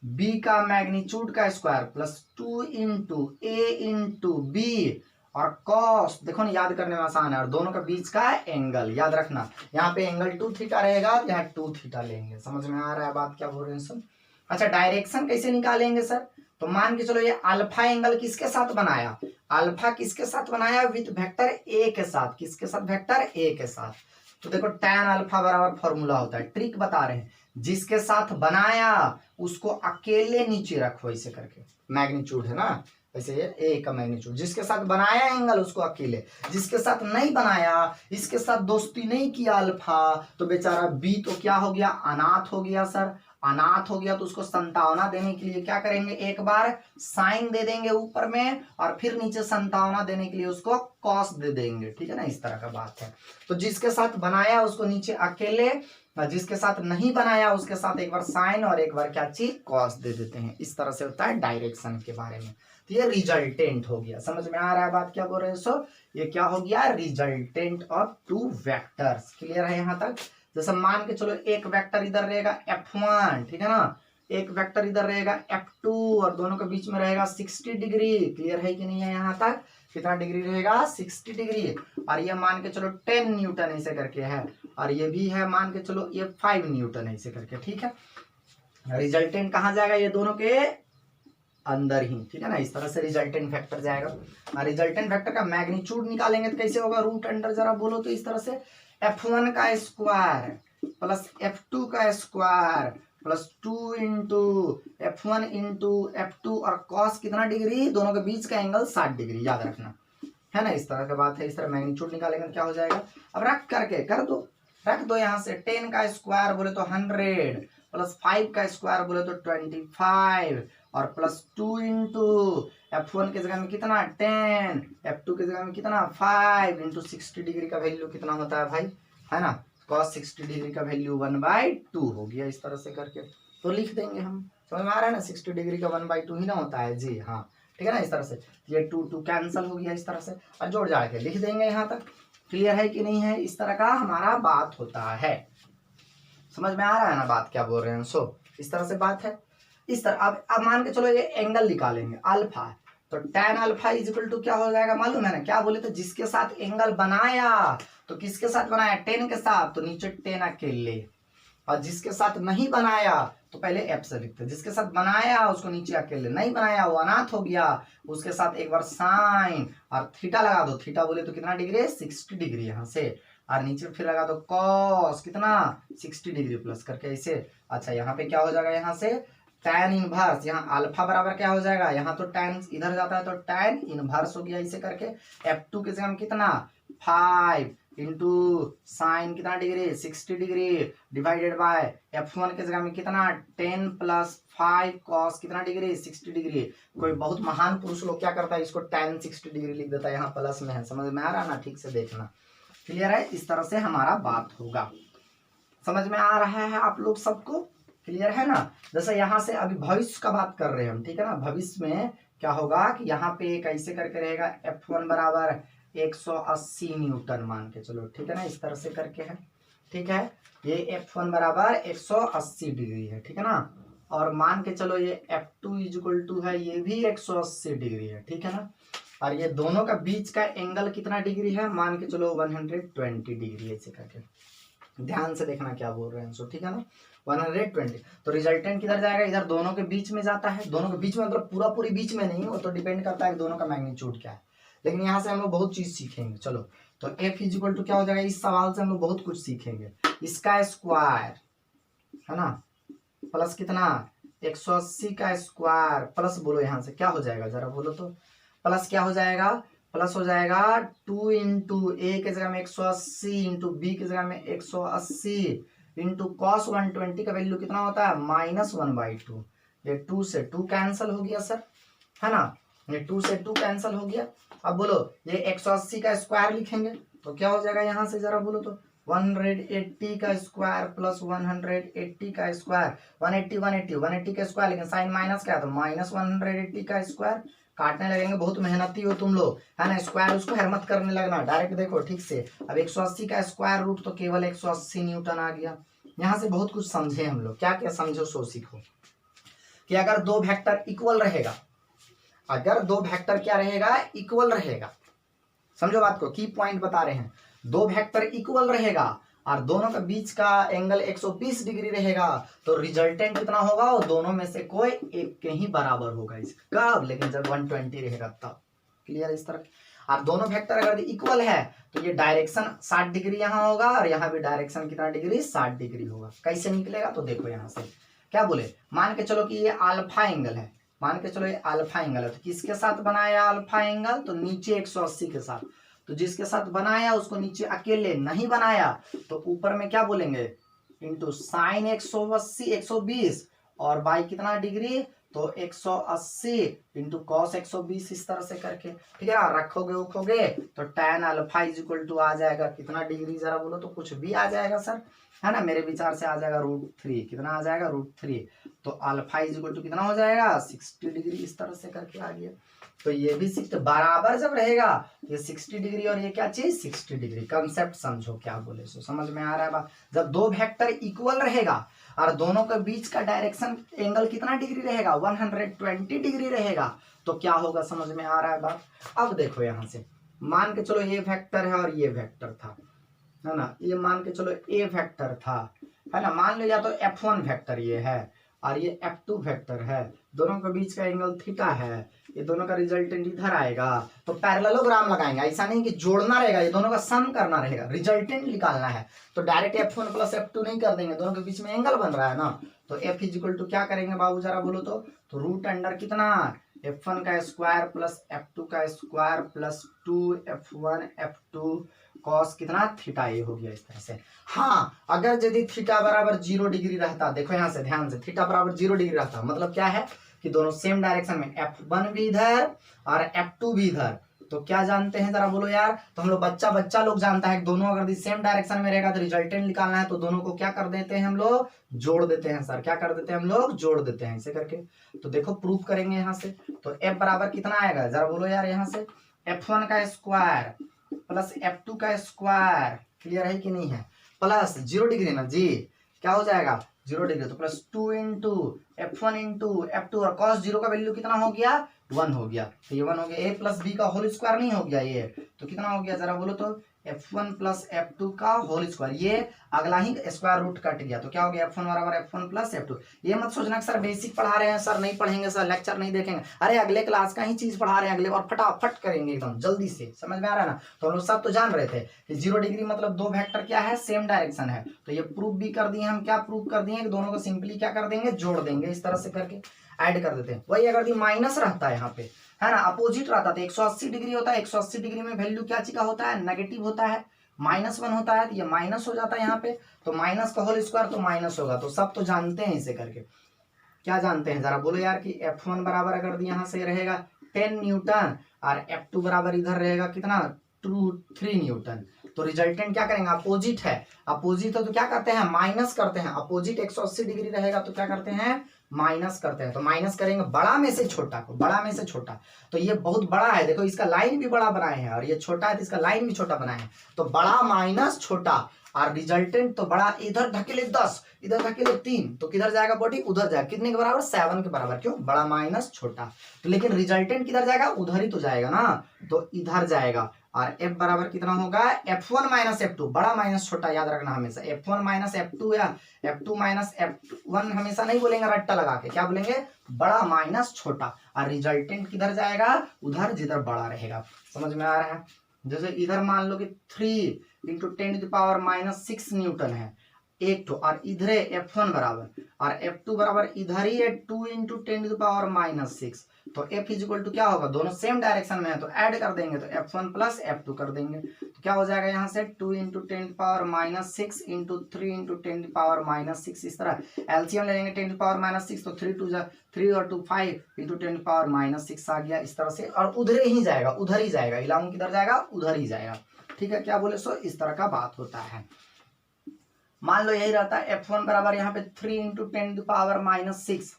बी का मैग्नीट्यूड का स्क्वायर प्लस 2 इंटू ए इंटू बी और कॉस, देखो ना याद करने में आसान है, और दोनों के बीच का एंगल याद रखना, यहाँ पे एंगल 2 थीटा रहेगा, यहाँ 2 थीटा लेंगे। समझ में आ रहा है बात क्या बोल रहे हैं सर? अच्छा डायरेक्शन कैसे निकालेंगे सर? तो मान के चलो ये अल्फा एंगल किसके साथ बनाया? अल्फा किसके साथ बनाया? विथ वेक्टर ए के साथ। किसके साथ? वेक्टर ए के साथ। तो देखो tan अल्फा बराबर फॉर्मूला होता है, ट्रिक बता रहे हैं, जिसके साथ बनाया उसको अकेले नीचे रखो ऐसे करके, मैग्नीट्यूड है ना, ऐसे ये ए का मैग्नीट्यूड, जिसके साथ बनाया एंगल उसको अकेले, जिसके साथ नहीं बनाया, इसके साथ दोस्ती नहीं किया अल्फा, तो बेचारा बी तो क्या हो गया? अनाथ हो गया सर। अनाथ हो गया तो उसको संतावना देने के लिए क्या करेंगे? एक बार साइन दे देंगे ऊपर में और फिर नीचे संतावना देने के लिए उसको कॉस दे देंगे, ठीक है ना। इस तरह का बात है। तो जिसके साथ बनाया उसको नीचे अकेले, जिसके साथ नहीं बनाया उसके साथ एक बार साइन और एक बार क्या चीज? कॉस दे देते हैं। इस तरह से होता है डायरेक्शन के बारे में। तो ये रिजल्टेंट हो गया, समझ में आ रहा है बात क्या बोल रहे हैं? सो ये क्या हो गया? Resultant of 2 vectors. क्लियर है यहाँ तक? जैसे मान के चलो एक वेक्टर इधर रहेगा F1, ठीक है ना, एक वेक्टर इधर रहेगा F2 और दोनों के बीच में रहेगा 60 डिग्री। क्लियर है कि नहीं है यहाँ तक? कितना डिग्री रहेगा? 60 डिग्री। और ये मान के चलो 10 न्यूटन ऐसे करके है, और ये भी है मान के चलो ये 5 न्यूटन ऐसे करके, ठीक है। रिजल्टेंट कहाँ जाएगा? ये दोनों के अंदर ही, ठीक है ना। इस तरह से रिजल्टेंट वेक्टर जाएगा। रिजल्टेंट वेक्टर का मैग्नीट्यूड निकालेंगे तो कैसे होगा? रूट अंडर, जरा बोलो तो इस तरह से, F1 का स्क्वायर प्लस F2 का square plus 2 into F1 into F2 और कॉस कितना डिग्री? दोनों के बीच का एंगल 60 डिग्री, याद रखना, है ना। इस तरह की बात है। इस तरह मैग्नीट्यूड निकालेंगे तो क्या हो जाएगा? अब रख करके कर दो, रख दो यहाँ से। 10 का स्क्वायर बोले तो 100 प्लस 5 का स्क्वायर बोले तो 25 और प्लस 2 इंटू F1 के जगह में कितना? 10, F2 के जगह में कितना? 5 इंटू 60 डिग्री का वैल्यू कितना होता है भाई, है ना। cos 60 डिग्री का वैल्यू 1/2 हो गया। इस तरह से करके तो लिख देंगे हम, समझ में आ रहा है ना। 60 डिग्री का 1/2 ही ना होता है जी, हाँ ठीक है ना। इस तरह से ये 2 कैंसिल हो गया इस तरह से, और जोड़ जाड़ के लिख देंगे यहाँ तक। क्लियर है कि नहीं है? इस तरह का हमारा बात होता है। समझ में आ रहा है ना बात क्या बोल रहे हैं? सो इस तरह से बात है। इस तरह अब मान के चलो ये एंगल निकालेंगे अल्फा, तो tan alpha is equal to क्या हो जाएगा मालूम है ना? क्या बोले तो जिसके साथ एंगल बनाया, तो किसके साथ बनाया? 10 के साथ, तो नीचे 10 अकेले, और जिसके साथ नहीं बनाया तो पहले F से लिखते, जिसके साथ बनाया उसको नीचे अकेले, नहीं बनाया वो अनाथ हो गया, उसके साथ एक बार साइन और थीटा लगा दो। थीटा बोले तो कितना डिग्री? 60 डिग्री यहाँ से, और नीचे फिर लगा दो कॉस कितना? 60 डिग्री प्लस करके ऐसे। अच्छा यहाँ पे क्या हो जाएगा? यहाँ से tan इनवर्स, यहाँ अल्फा बराबर क्या हो जाएगा? यहाँ तो tan इधर जाता है तो tan इनवर्स हो गया इसे करके। F2 के जगह में कितना? 5 इंटू साइन कितना degree? 60 degree divided by F1 के जगह में कितना? 10 प्लस 5 कॉस कितना डिग्री? 60 डिग्री। कोई बहुत महान पुरुष लोग क्या करता है? इसको tan 60 डिग्री लिख देता है, यहाँ प्लस में है। समझ में आ रहा है ना? ठीक से देखना। क्लियर है? इस तरह से हमारा बात होगा। समझ में आ रहा है आप लोग सबको? क्लियर है ना? जैसे यहाँ से अभी भविष्य का बात कर रहे हैं हम, ठीक है ना। भविष्य में क्या होगा कि यहाँ पे कैसे करके रहेगा, F1 बराबर 180 न्यूटन मान के चलो, ठीक है ना, इस तरह से करके है, ठीक है। ये F1 बराबर 180 डिग्री है, ठीक है ना। और मान के चलो ये F2 इक्वल टू है, ये भी 180 डिग्री है, ठीक है ना। और ये दोनों का बीच का एंगल कितना डिग्री है, मान के चलो 120 डिग्री, ऐसे करके ध्यान से देखना क्या बोल रहे हैं सो, ठीक है ना। 120 तो रिजल्टेंट किधर जाएगा, इधर दोनों के बीच में जाता है। दोनों के बीच में मतलब पूरा पूरी बीच में नहीं, वो तो डिपेंड करता है दोनों का मैग्नीट्यूड क्या है। लेकिन यहाँ से हम लोग बहुत चीज सीखेंगे। चलो तो F इक्वल टू क्या हो जाएगा, इस सवाल से हम लोग बहुत कुछ सीखेंगे। इसका स्क्वायर है ना, प्लस कितना 180 का स्क्वायर, प्लस बोलो यहाँ से क्या हो जाएगा जरा बोलो तो, प्लस क्या हो जाएगा, प्लस हो जाएगा 2 इंटू ए के जगह में 180 इंटू बी के जगह में 180 इंटू कॉस 120 का वैल्यू कितना होता है -1/2। ये 2 से 2 कैंसिल हो गया सर, है ना, ये 2 से 2 कैंसिल हो गया। अब बोलो ये 180 का स्क्वायर लिखेंगे तो क्या हो जाएगा यहाँ से जरा बोलो तो, 180 का स्क्वायर प्लस 180 का स्क्वायर, 180 का स्क्वायर, लेकिन साइन माइनस क्या है तो -180 का स्क्वायर। काटने लगेंगे, बहुत मेहनती हो तुम लोग, है ना। स्क्वायर उसको हर मत करने लगना, डायरेक्ट देखो ठीक से। अब 180 का स्क्वायर रूट तो केवल 180 न्यूटन आ गया। यहाँ से बहुत कुछ समझे हम लोग, क्या क्या समझो सो सीखो। कि अगर दो वेक्टर इक्वल रहेगा, अगर दो वेक्टर क्या रहेगा, इक्वल रहेगा, समझो बात को, की पॉइंट बता रहे हैं। दो वेक्टर इक्वल रहेगा और दोनों के बीच का एंगल 120 डिग्री रहेगा, तो रिजल्टेंट कितना होगा, वो दोनों में से कोई एक के ही बराबर होगा इसका। कब, लेकिन जब 120 रहेगा तब। क्लियर इस तरह। और दोनों वेक्टर अगर इक्वल है तो ये डायरेक्शन 60 डिग्री यहाँ होगा और यहाँ भी डायरेक्शन कितना डिग्री 60 डिग्री होगा। कैसे निकलेगा तो देखो यहाँ से क्या बोले, मान के चलो कि ये अल्फा एंगल है, मान के चलो ये अल्फा एंगल है, तो किसके साथ बनाया अल्फा एंगल, तो नीचे 180 के साथ। तो जिसके साथ बनाया उसको नीचे अकेले नहीं बनाया तो ऊपर में क्या बोलेंगे, इंटू साइन 180 120 और बाई कितना डिग्री तो 180 इंटू कॉस 120, इस तरह से करके, ठीक है ना। रखोगे उखोगे तो tan alpha is equal to आ जाएगा कितना डिग्री जरा बोलो तो, कुछ भी आ जाएगा सर, है ना, मेरे विचार से आ जाएगा √3। कितना आ जाएगा √3। तो अल्फा इज इक्वल टू कितना हो जाएगा 60 डिग्री, इस तरह से करके आ गया। तो ये भी 60 बराबर जब रहेगा, ये 60 डिग्री और ये क्या चीज 60 डिग्री। कंसेप्ट समझो क्या बोले सो, समझ में आ रहा है बात। जब दो वेक्टर इक्वल रहेगा और दोनों के बीच का डायरेक्शन एंगल कितना डिग्री रहेगा 120 डिग्री रहेगा, तो क्या होगा समझ में आ रहा है बात। अब देखो यहाँ से मान के चलो ये वेक्टर है और ये वेक्टर था, है ना, ये मान के चलो ए वेक्टर था, है ना। मान लो या तो F1 वेक्टर ये है और ये F2 वेक्टर है, दोनों के बीच का एंगल थीटा है, ये दोनों का रिजल्टेंट इधर आएगा। तो पैरेललोग्राम लगाएंगे, ऐसा नहीं कि जोड़ना रहेगा, ये दोनों का सम करना रहेगा, रिजल्टेंट निकालना है। तो डायरेक्ट F1 प्लस F2 नहीं कर देंगे, दोनों के बीच में एंगल बन रहा है ना। तो F इज इक्वल टू क्या करेंगे बाबू जरा बोलो तो रूट अंडर कितना F1 का स्क्वायर प्लस F2 का square plus 2F1 F2 cos कितना थीटा, ये हो गया इस तरह से। हाँ, अगर यदि थीटा बराबर 0 डिग्री रहता, देखो यहाँ से ध्यान से, थीटा बराबर 0 डिग्री रहता मतलब क्या है कि दोनों सेम डायरेक्शन में, F1 भी इधर और F2 भी इधर। तो क्या जानते हैं जरा बोलो यार, तो हम लोग बच्चा लोग जानता है कि दोनों अगर सेम डायरेक्शन में रहेगा तो रिजल्टेंट निकालना है, तो दोनों को क्या कर देते हैं हम लोग, जोड़ देते हैं सर। क्या कर देते हैं हम लोग, जोड़ देते हैं ऐसे करके। तो देखो प्रूफ करेंगे यहाँ से, तो F बराबर कितना आएगा जरा बोलो यार, यहाँ से F1 का स्क्वायर प्लस F2 का स्क्वायर, क्लियर है कि नहीं है, प्लस 0 डिग्री ना जी, क्या हो जाएगा 0 डिग्री, तो plus 2 into F1 into F2 और cos 0 का वैल्यू कितना हो गया 1 हो गया। तो ये 1 हो गया, a प्लस बी का होल स्क्वायर नहीं हो गया ये, तो कितना हो गया जरा बोलो तो F1 प्लस F2 का होल स्क्वायर, ये अगला ही स्क्वायर रूट कट गया, तो क्या हो गया F1 बराबर F1 प्लस F2। ये मत सोचना कि सर बेसिक पढ़ा रहे हैं सर, नहीं पढ़ेंगे सर, लेक्चर नहीं देखेंगे, अरे अगले क्लास का ही चीज पढ़ा रहे हैं, अगले बार फटाफट करेंगे एकदम जल्दी से, समझ में आ रहा है ना। तो हम लोग सब तो जान रहे थे कि 0 डिग्री मतलब दो वेक्टर क्या है, सेम डायरेक्शन है। तो ये प्रूफ भी कर दिए हम, क्या प्रूफ कर दिए कि दोनों को सिंपली क्या कर देंगे, जोड़ देंगे, इस तरह से करके ऐड कर देते हैं। वही अगर माइनस रहता है यहाँ पे, है ना, अपोजिट रहता था, 180 डिग्री होता है, 180 डिग्री में वैल्यू क्या चीज का होता है, नेगेटिव होता है, -1 होता है, तो ये माइनस हो जाता है यहाँ पे, तो माइनस का होल स्क्वायर तो माइनस होगा, तो सब तो जानते हैं इसे करके। क्या जानते हैं जरा बोलो यार कि F1 बराबर अगर यहाँ से रहेगा 10 न्यूटन और F2 बराबर इधर रहेगा कितना 3 न्यूटन, तो रिजल्टेंट क्या करेंगे, अपोजिट है, अपोजिट है तो क्या करते हैं, माइनस करते हैं। अपोजिट 180 डिग्री रहेगा तो क्या करते हैं, माइनस करते हैं। तो माइनस करेंगे बड़ा में से छोटा को, बड़ा में से छोटा। तो ये बहुत बड़ा है, देखो इसका लाइन भी बड़ा बनाए हैं, और ये छोटा है तो इसका लाइन भी छोटा बनाए हैं। तो बड़ा माइनस छोटा, और रिजल्टेंट तो बड़ा, इधर धकेले 10, इधर धकेले 3, तो किधर जाएगा बॉडी, उधर जाएगा। कितने के बराबर, 7 के बराबर। क्यों, बड़ा माइनस छोटा। तो लेकिन रिजल्टेंट किधर जाएगा, उधर ही तो जाएगा ना, तो इधर जाएगा। और f बराबर कितना होगा, f1 माइनस f2, बड़ा माइनस छोटा याद रखना हमेशा। f1 माइनस f2 या f2 माइनस f1 हमेशा नहीं बोलेंगे रट्टा लगा के, क्या बोलेंगे, बड़ा माइनस छोटा। और रिजल्टेंट किधर जाएगा, उधर जिधर बड़ा रहेगा। समझ में आ रहा है। जैसे इधर मान लो कि 3 इंटू 10⁻⁻6 न्यूटन है एक तो, और इधर f1 बराबर, और f2 बराबर इधर ही है 2 इंटू 10⁻⁻6। तो f इजिकल टू क्या होगा, दोनों सेम डायरेक्शन में है तो ऐड कर देंगे, तो f1 प्लस f2 कर देंगे। तो क्या हो जाएगा यहाँ से 2 इंटू 10⁻⁻6 इंटू 3 इंटू 10⁻⁻6। इस तरह एलसीएम ले लेंगे 10⁻⁻6, तो 3 2 3 और 2 5 इंटू 10⁻⁻6 आ गया इस तरह से। और उधर ही जाएगा, उधर ही जाएगा, इलाम किधर जाएगा, उधर ही जाएगा। ठीक है, क्या बोले सो इस तरह का बात होता है। मान लो यही रहता है f1 बराबर यहाँ पे 3 इंटू 10⁻⁻6,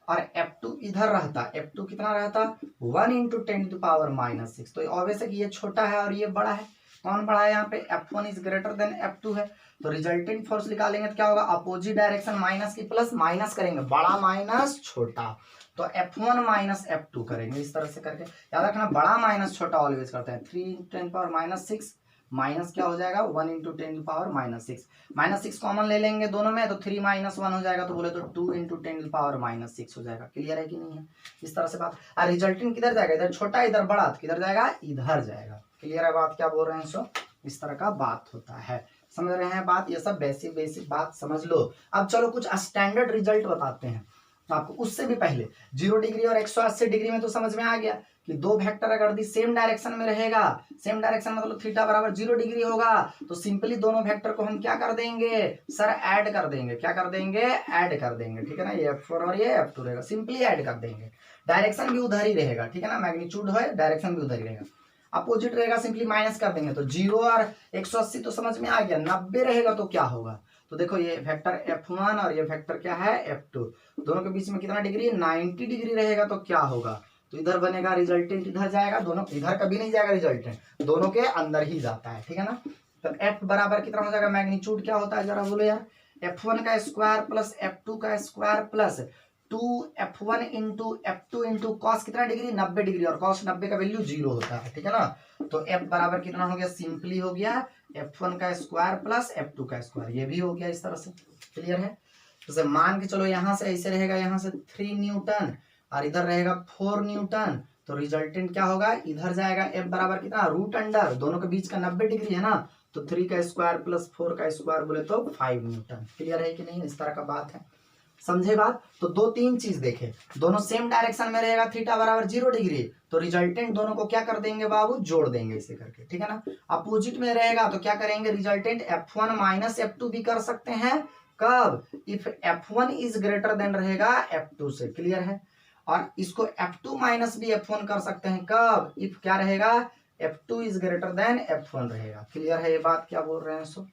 और f2 इधर रहता, f2 कितना रहता, 1 इंटू 10⁻⁻6। तो ऑब्वियस है कि ये छोटा है और ये बड़ा है। कौन बड़ा है यहाँ पे, f1 is greater than f2 है। तो रिजल्टेंट फोर्स निकालेंगे तो क्या होगा, अपोजिट डायरेक्शन माइनस की प्लस, माइनस करेंगे बड़ा माइनस छोटा, तो f1 माइनस f2 करेंगे इस तरह से करके। याद रखना बड़ा माइनस छोटा ऑलवेज करते हैं। 3 इंटू 10⁻�6 माइनस क्या हो जाएगा, 1 इंटू 10⁻�6। -6 कॉमन ले लेंगे दोनों में, तो 3 - 1 हो जाएगा, तो बोले तो 2 इंटू 10⁻⁻6 हो जाएगा। क्लियर है कि नहीं है, इस तरह से बात। और रिजल्टेंट किधर जाएगा, इधर छोटा इधर बड़ा, तो किधर जाएगा, इधर जाएगा। क्लियर है बात, क्या बोल रहे हैं सो इस तरह का बात होता है। समझ रहे हैं बात, ये सब बेसिक बात समझ लो। अब चलो कुछ स्टैंडर्ड रिजल्ट बताते हैं आपको। उससे भी पहले 0 डिग्री और 180 डिग्री में तो समझ में आ गया कि दो वेक्टर अगर दी सेम डायरेक्शन में रहेगा, सेम डायरेक्शन मतलब थीटा बराबर 0 डिग्री होगा, तो सिंपली दोनों वेक्टर को हम क्या कर देंगे सर, ऐड कर देंगे। क्या कर देंगे, ऐड कर देंगे। ठीक है ना, ये f4 और ये f2 रहेगा, सिंपली ऐड कर देंगे। डायरेक्शन भी उधर ही रहेगा, ठीक है ना, मैग्नीट्यूड है, डायरेक्शन भी उधर ही रहेगा। अपोजिट रहेगा, सिंपली माइनस कर देंगे। तो 0 और 180 तो समझ में आ गया। 90 रहेगा तो क्या होगा, तो देखो ये वेक्टर f1 और ये वेक्टर क्या है f2, दोनों के बीच में कितना डिग्री है, 90 डिग्री रहेगा तो क्या होगा, तो इधर बनेगा, रिजल्टेंट इधर जाएगा, दोनों इधर कभी नहीं जाएगा, रिजल्टेंट दोनों के अंदर ही जाता है। ठीक है ना, तो f बराबर कितना हो जाएगा, मैग्नीट्यूड क्या होता है जरा बोलो यार, f1 का स्क्वायर प्लस f2 का square plus 2f1 into f2 into cos कितना डिग्री, 90 डिग्री, और कॉस 90 का वैल्यू 0 होता है। ठीक है ना, तो f बराबर कितना हो गया, सिंपली हो गया f1 का स्क्वायर प्लस f2 का स्क्वायर, ये भी हो गया इस तरह से। क्लियर है, तो मान के चलो यहाँ से ऐसे रहेगा, यहाँ से 3 न्यूटन और इधर रहेगा 4 न्यूटन, तो रिजल्टेंट क्या होगा, इधर जाएगा f बराबर कितना, रूट अंडर, दोनों के बीच का 90 डिग्री है ना, तो 3 का स्क्वायर प्लस 4 का स्क्वायर बोले तो 5 न्यूटन। क्लियर है कि नहीं, इस तरह का बात है, समझे बात। तो 2-3 चीज देखे, दोनों सेम डायरेक्शन में रहेगा, थीटा बराबर 0 डिग्री, तो रिजल्टेंट दोनों को क्या कर देंगे बाबू, जोड़ देंगे इसे करके। ठीक है ना, अपोजिट में रहेगा तो क्या करेंगे, रिजल्टेंट f1 माइनस f2 भी कर सकते हैं, कब, if f1 is greater than रहेगा f2 से। क्लियर है, और इसको f2 माइनस भी f1 कर सकते हैं, कब, इफ क्या रहेगा, f2 is greater than f1 रहेगा। क्लियर है ये बात, क्या बोल रहे हैं सो।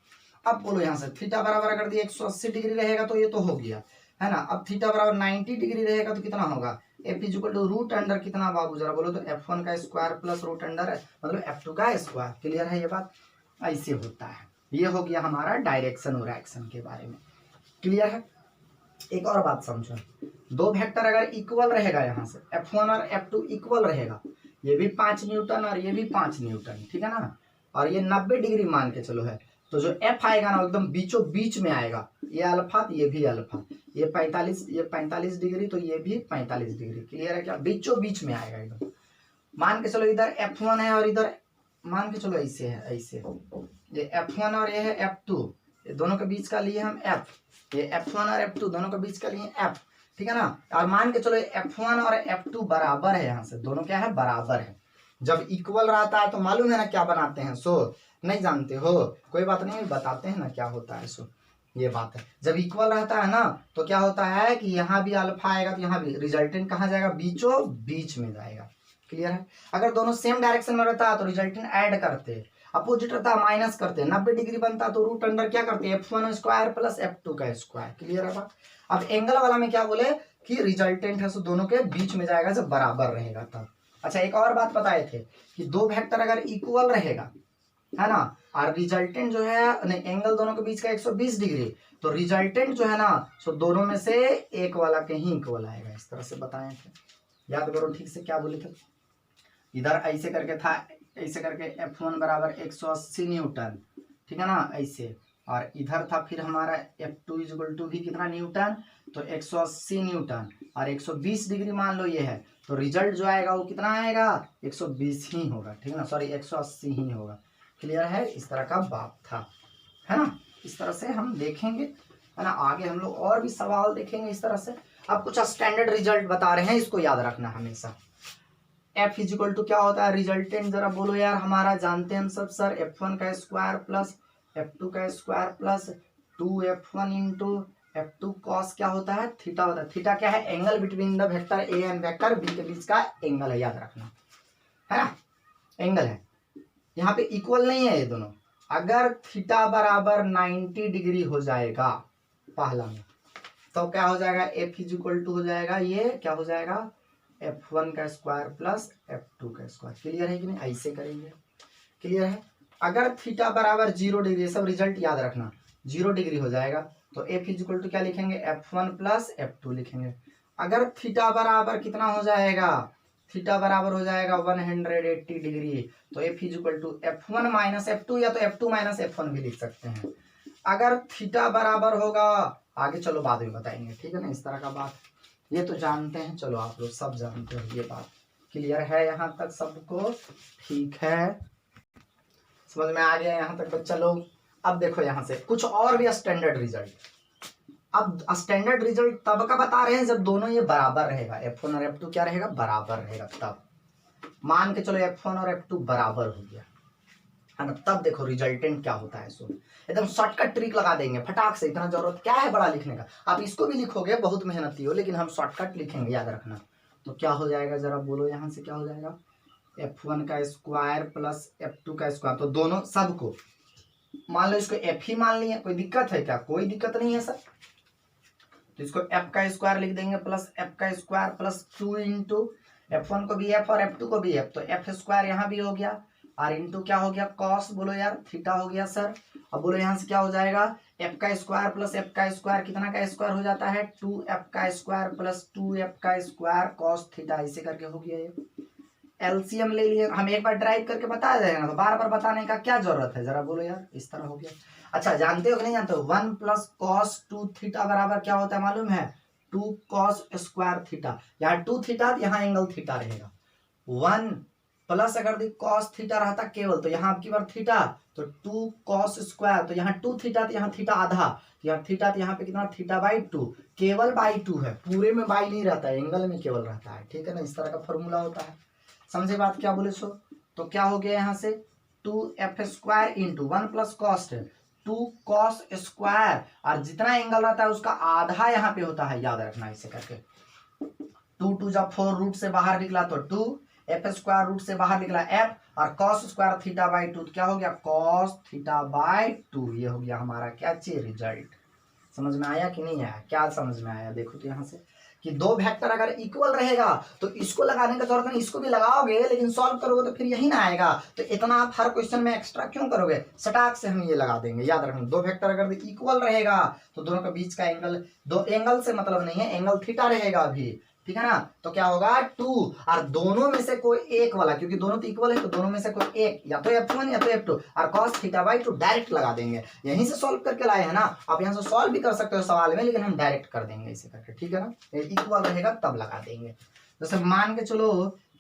अब बोलो यहाँ से थीटा बराबर अगर दिए 180 डिग्री रहेगा तो ये तो हो गया है ना। अब थीटा बराबर 90 डिग्री रहेगा तो कितना होगा, f equal to root under कितना बाबू जरा बोलो, तो f1 का स्क्वायर प्लस रूट अंडर मतलब f2 का स्क्वायर। क्लियर है ये बात, ऐसे होता है। ये हो गया हमारा डायरेक्शन और एक्शन के बारे में। क्लियर है, एक और बात समझो, दो वेक्टर अगर इक्वल रहेगा, यहाँ से f1 और f2 इक्वल रहेगा, ये भी 5 न्यूटन और ये भी 5 न्यूटन, ठीक है ना, और ये 90 डिग्री मान के चलो है, तो जो f आएगा ना एकदम बीचों बीच में आएगा, ये अल्फा ये भी अल्फा, ये 45 डिग्री तो ये भी 45 डिग्री। क्लियर है क्या, बीचों बीच में आएगा एकदम। मान के चलो इधर f1 है और इधर मान के चलो ऐसे है, ऐसे ये f1 और ये है f2, ये दोनों के बीच का लिए हम f, ये f1 और f2 दोनों के बीच का लिए f। ठीक है ना, और मान के चलो f1 और f2 बराबर है, यहाँ से दोनों क्या है, बराबर है। जब इक्वल रहता है तो मालूम है ना क्या बनाते हैं, सो नहीं जानते हो, कोई बात नहीं, बताते हैं ना क्या होता है सो, ये बात है। जब इक्वल रहता है ना तो क्या होता है कि यहाँ भी अल्फा आएगा तो यहाँ भी, रिजल्टेंट कहाँ जाएगा, बीचों बीच में जाएगा। क्लियर है। अगर दोनों सेम डायरेक्शन में रहता तो रिजल्टेंट ऐड करते, अपोजिट रहता माइनस करते, 90 डिग्री बनता तो रूट अंडर क्या करते, f1 स्क्वायर प्लस f2 का स्क्वायर। क्लियर है बात। अब एंगल वाला में क्या बोले कि रिजल्टेंट है सो दोनों के बीच में जाएगा जब बराबर रहेगा तब। अच्छा एक और बात बताए थे कि दो वेक्टर अगर इक्वल रहेगा है ना, और रिजल्टेंट जो है नहीं, एंगल दोनों के बीच का 120 डिग्री, तो रिजल्टेंट जो है ना सो दोनों में से एक वाला के ही इक्वल आएगा। इस तरह से बताए थे, याद करो ठीक से क्या बोले थे। इधर ऐसे करके था, ऐसे करके F1 बराबर 180 न्यूटन, ठीक है ना ऐसे, और इधर था फिर हमारा F2 इक्वल टू भी कितना न्यूटन, तो 180 न्यूटन, और 120 डिग्री मान लो ये है, तो रिजल्ट जो आएगा वो कितना आएगा, 120 ही होगा, ठीक है ना, सॉरी 180 ही होगा। क्लियर है। इस तरह का बात था, है ना। इस तरह से हम देखेंगे, है ना, आगे हम लोग और भी सवाल देखेंगे इस तरह से। अब कुछ स्टैंडर्ड रिजल्ट बता रहे हैं, इसको याद रखना हमेशा। F इजिकल टू क्या होता है, रिजल्टेंट जरा बोलो यार, हमारा जानते हैं हम सब सर, F1 का स्क्वायर प्लस F2 का square plus 2F1 into F2 cos क्या होता है, थीटा होता है। थीटा क्या है, angle between the vector A and vector B के बीच का एंगल है, याद रखना, है ना, एंगल है। यहाँ पे इक्वल नहीं है ये दोनों, अगर थीटा बराबर 90 डिग्री हो जाएगा पहला में, तो क्या हो जाएगा, F इजिकल टू हो जाएगा, ये क्या हो जाएगा, F1 का स्क्वायर प्लस F2 का स्क्वायर। क्लियर है कि नहीं, ऐसे करेंगे। क्लियर है। अगर थीटा बराबर 0 डिग्री, सब रिजल्ट याद रखना, 0 डिग्री हो जाएगा तो F इजिकल टू क्या लिखेंगे, F1 प्लस F2 लिखेंगे। अगर थीटा बराबर कितना हो जाएगा, थीटा बराबर हो जाएगा 180 डिग्री, तो F is equal to F1 minus F2 या तो F2 माइनस F1 भी लिख सकते हैं। अगर थीटा बराबर होगा, आगे चलो बाद में बताएंगे, ठीक है ना, इस तरह का बात, ये तो जानते हैं, चलो आप लोग सब जानते हो ये बात। क्लियर है यहाँ तक सबको, ठीक है, समझ में आ गया यहाँ तक बच्चा लोग। अब देखो यहाँ से कुछ और भी स्टैंडर्ड रिजल्ट। अब स्टैंडर्ड रिजल्ट तब का बता रहे हैं जब दोनों ये बराबर रहेगा, F1 और F2 क्या रहेगा, बराबर रहेगा। तब मान के चलो F1 और F2 बराबर हो गया, है ना, तब देखो रिजल्टेंट क्या होता है। सो एकदम शॉर्टकट ट्रिक लगा देंगे फटाक से, इतना जरूरत क्या है बड़ा लिखने का, आप इसको भी लिखोगे बहुत मेहनती हो, लेकिन हम शॉर्टकट लिखेंगे, याद रखना। तो क्या हो जाएगा जरा बोलो यहाँ से, क्या हो जाएगा, F1 का स्क्वायर प्लस F2 का स्क्वायर, तो दोनों सबको मान लो, इसको F ही मान लिया, कोई दिक्कत है क्या, कोई दिक्कत नहीं है सर। तो इसको F का स्क्वायर लिख देंगे प्लस F का स्क्वायर प्लस 2 इंटू F1 को भी F और F2 को भी F, तो F स्क्वायर यहाँ भी हो गया, और इंटू क्या हो गया, कॉस बोलो यार, थीटा हो गया सर। अब बोलो यहाँ से क्या हो जाएगा, F का स्क्वायर प्लस F का स्क्वायर, कितना का स्क्वायर हो जाता है, 2F का स्क्वायर प्लस 2F का स्क्वायर कॉस थीटा, ऐसे करके हो गया ये। एलसीएम ले लिए, हम एक बार ड्राइव करके बता देंगे ना, तो बार बार बताने का क्या जरूरत है, जरा बोलो यार, इस तरह हो गया। अच्छा जानते हो कि नहीं जानते हो, 1 प्लस कॉस 2 थीटा बराबर क्या होता है मालूम है, 2 कॉस स्क्वायर थीटा, यहाँ 2 थीटा, यहाँ एंगल थीटा रहेगा। 1 प्लस अगर कॉस थीटा रहता केवल, तो यहाँ आपकी बार थीटा, तो 2 कॉस स्क्वायर, तो यहाँ 2 थीटा, तो यहाँ थीटा आधा, तो यहाँ थीटा, तो यहाँ पे कितना, थीटा बाई 2, केवल बाई 2 है, पूरे में बाई नहीं रहता है, एंगल में केवल रहता है, ठीक है ना, इस तरह का फॉर्मूला होता है। समझे बात क्या बोले सो, तो क्या हो गया यहाँ से 2F square into 1 plus cost 2 cos square, और जितना एंगल रहता है उसका आधा यहाँ पे होता है, याद रखना ऐसे करके। 2 2 जब 4 रूट से बाहर निकला तो 2, F स्क्वायर रूट से बाहर निकला F, और कॉस स्क्वायर थीटा बाई 2, क्या हो गया, कॉस थीटा बाई 2, ये हो गया हमारा क्या चाहिए, रिजल्ट। समझ में आया कि नहीं आया, क्या समझ में आया, देखो तो यहाँ से कि दो वेक्टर अगर इक्वल रहेगा तो इसको लगाने का जरूरत नहीं, इसको भी लगाओगे लेकिन सॉल्व करोगे तो फिर यही ना आएगा, तो इतना आप हर क्वेश्चन में एक्स्ट्रा क्यों करोगे, सटाक से हम ये लगा देंगे। याद रखना, दो वेक्टर अगर इक्वल रहेगा तो दोनों के बीच का एंगल, दो एंगल से मतलब नहीं है, एंगल थीटा रहेगा अभी, ठीक है ना, तो क्या होगा 2, और दोनों में से कोई एक वाला, क्योंकि दोनों तो इक्वल है, तो दोनों में से कोई एक, या तो F1 या तो F2, और cos थीटा बाई 2 डायरेक्ट लगा देंगे, यहीं से सॉल्व करके लाए हैं ना, आप यहाँ से सॉल्व भी कर सकते हो सवाल में, लेकिन हम डायरेक्ट कर देंगे इसे करके, ठीक है ना, इक्वल रहेगा तब लगा देंगे। जैसे मान के चलो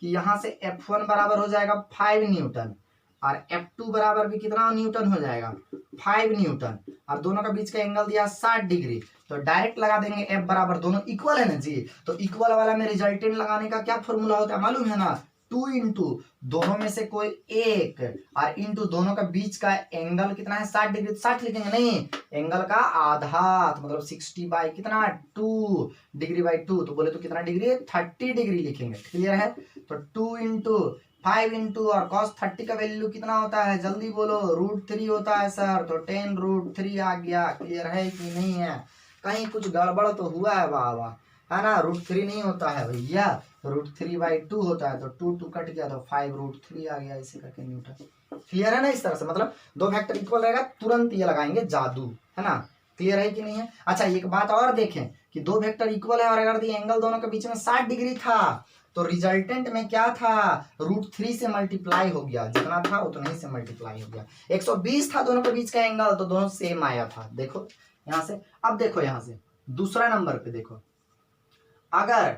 कि यहाँ से F1 बराबर हो जाएगा 5 न्यूटन, और F2 बराबर भी कितना न्यूटन हो जाएगा, 5 न्यूटन, और दोनों का बीच का एंगल दिया 60 डिग्री, तो डायरेक्ट लगा देंगे F बराबर, दोनों इक्वल है ना जी, तो इक्वल वाला में रिजल्टेंट लगाने का क्या फॉर्मूला होता है मालूम है ना, टू इंटू दोनों में से कोई एक और इंटू दोनों का बीच का एंगल कितना है 60 डिग्री। 60 लिखेंगे नहीं, एंगल का आधा तो मतलब 60 बाई कितना 2 डिग्री बाई 2, तो बोले तो कितना डिग्री 30 डिग्री लिखेंगे। क्लियर है। तो 2 इंटू 5 इंटू और cos 30 का वैल्यू कितना होता है जल्दी बोलो, √3 होता है सर, तो 10√3 आ गया। क्लियर है कि नहीं है, कहीं कुछ गड़बड़ तो हुआ है बाबा, है ना। √3 नहीं होता है भैया, √3/2 होता है, तो 2 कट गया तो 5√3 आ गया, इसे करके न्यूटन। क्लियर है ना। इस तरह से मतलब दो वेक्टर इक्वल रहेगा तुरंत ये लगाएंगे जादू, है ना। क्लियर है कि नहीं है। अच्छा एक बात और देखें कि दो वेक्टर इक्वल है और अगर एंगल दोनों के बीच में 60 डिग्री था तो रिजल्टेंट में क्या था, √3 से मल्टीप्लाई हो गया, जितना था उतना ही से मल्टीप्लाई हो गया। 120 था दोनों के बीच का एंगल, तो दोनों सेम आया था। देखो यहां से, अब देखो यहां से दूसरा नंबर पे देखो, अगर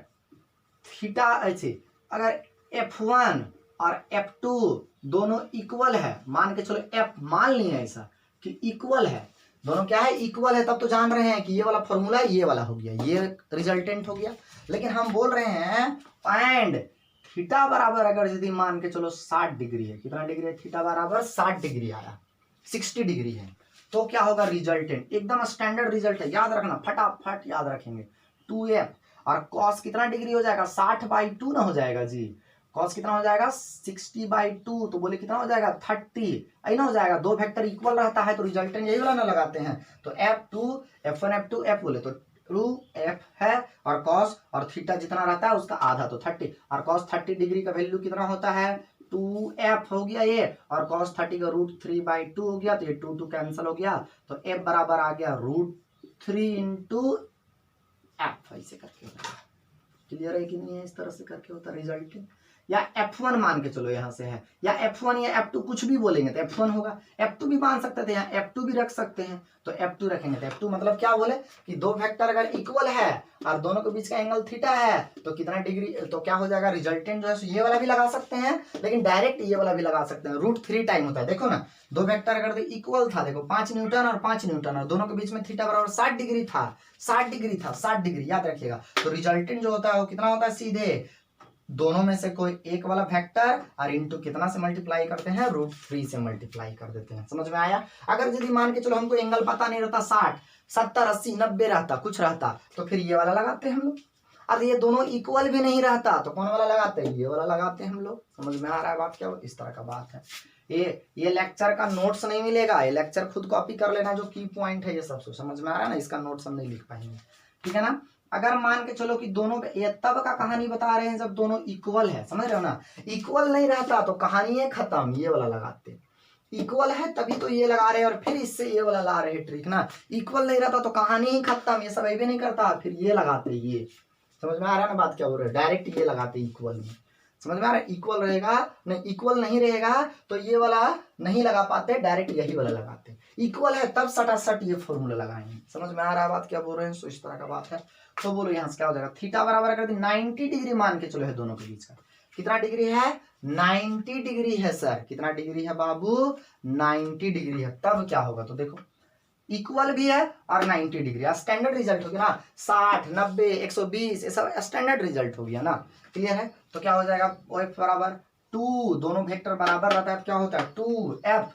थीटा ऐसे अगर F1 और F2 दोनों इक्वल है, मान के चलो F मान लिए ऐसा कि इक्वल है, दोनों क्या है इक्वल है, तब तो जान रहे हैं कि ये वाला फॉर्मूला ये वाला हो गया, ये रिजल्टेंट हो गया। लेकिन हम बोल रहे हैं एंड थीटा बराबर अगर यदि मान के चलो 60 डिग्री है, कितना डिग्री है, थीटा बराबर 60 डिग्री आया, 60 डिग्री है, तो क्या होगा रिजल्टेंट, एकदम स्टैंडर्ड रिजल्ट है, याद रखना, फटाफट याद रखेंगे। 2f और cos कितना डिग्री हो जाएगा 60/2 ना हो जाएगा जी, cos कितना हो जाएगा 60/2, तो बोले कितना हो जाएगा 30, ऐ ना हो जाएगा। दो वेक्टर इक्वल रहता है तो रिजल्टेंट यही वाला ना लगाते हैं, तो F2 F1 F2 F बोले तो 2f है और cos और थीटा जितना रहता है उसका आधा तो 30, और cos 30 डिग्री का वैल्यू कितना होता है 2f हो गया ये, और cos 30 का √3/2 हो गया, तो ये 2 कैंसिल हो गया, तो f बराबर आ गया √3 इंटू f, ऐसे करके होता है। क्लियर है कि नहीं है, इस तरह से करके होता है रिजल्ट। या F1 मान के चलो यहां से है, या F1 या F2 कुछ भी बोलेंगे तो F1 होगा, F2 भी मान सकते थे, यहाँ F2 भी रख सकते हैं, तो F2 रखेंगे। तो F2 मतलब क्या बोले कि दो वेक्टर अगर इक्वल है और दोनों के बीच का एंगल थीटा है तो कितना डिग्री, तो क्या हो जाएगा रिजल्टेंट जो है ये वाला भी लगा सकते हैं, लेकिन डायरेक्ट ये वाला भी लगा सकते हैं, √3 टाइम होता है। देखो ना दो वेक्टर अगर इक्वल था, देखो 5 न्यूटन और 5 न्यूटन, और दोनों के बीच में थीटा बराबर 60 डिग्री था, 60 डिग्री था, 60 डिग्री याद रखिएगा, तो रिजल्टेंट जो होता है वो कितना होता है, सीधे दोनों में से कोई एक वाला वेक्टर और इंटू कितना से मल्टीप्लाई करते हैं, √3 से मल्टीप्लाई कर देते हैं। समझ में आया। अगर यदि मान के चलो हमको एंगल पता नहीं रहता, 60 70 80 90 रहता, कुछ रहता, तो फिर ये वाला लगाते हैं हम लोग। और ये दोनों इक्वल भी नहीं रहता तो कौन वाला लगाते हैं, ये वाला लगाते हैं हम लोग। समझ में आ रहा है बात क्या हो, इस तरह का बात है। ये लेक्चर का नोट्स नहीं मिलेगा, ये लेक्चर खुद कॉपी कर लेना, जो की पॉइंट है ये सब समझ में आ रहा है ना, इसका नोट्स हम नहीं लिख पाएंगे, ठीक है ना। अगर मान के चलो कि दोनों ये तब का कहानी बता रहे हैं जब दोनों इक्वल है, समझ रहे हो ना। इक्वल नहीं रहता तो कहानी है खत्म, ये वाला लगाते, इक्वल है तभी तो ये लगा रहे हैं और फिर इससे ये वाला ला रहे हैं ट्रिक ना। इक्वल नहीं रहता तो कहानी ही खत्म, ये सब भी नहीं करता, फिर ये लगाते, ये समझ में आ रहा है ना बात क्या बोल रहे हैं, डायरेक्ट ये लगाते इक्वल में। समझ में आ रहा है, इक्वल रहेगा नहीं, इक्वल नहीं रहेगा तो ये वाला नहीं लगा पाते, डायरेक्ट यही वाला लगाते। इक्वल है तब सटासट ये फॉर्मूला लगाएंगे। समझ में आ रहा है बात क्या बोल रहे हैं, सो इस तरह का बात है। तो बोलो यहाँ से क्या हो जाएगा, थीटा बराबर अगर 90 डिग्री मान के चलो है दोनों के बीच का, कितना डिग्री है 90 डिग्री है सर, कितना डिग्री है बाबू 90 डिग्री है, तब क्या होगा, तो देखो इक्वल भी है और 90 डिग्री, स्टैंडर्ड रिजल्ट हो गया ना, 60 90 120 ये सब स्टैंडर्ड रिजल्ट हो गया ना। क्लियर है। तो क्या हो जाएगा OF बराबर 2, दोनों वेक्टर बराबर रहता है क्या होता है 2f,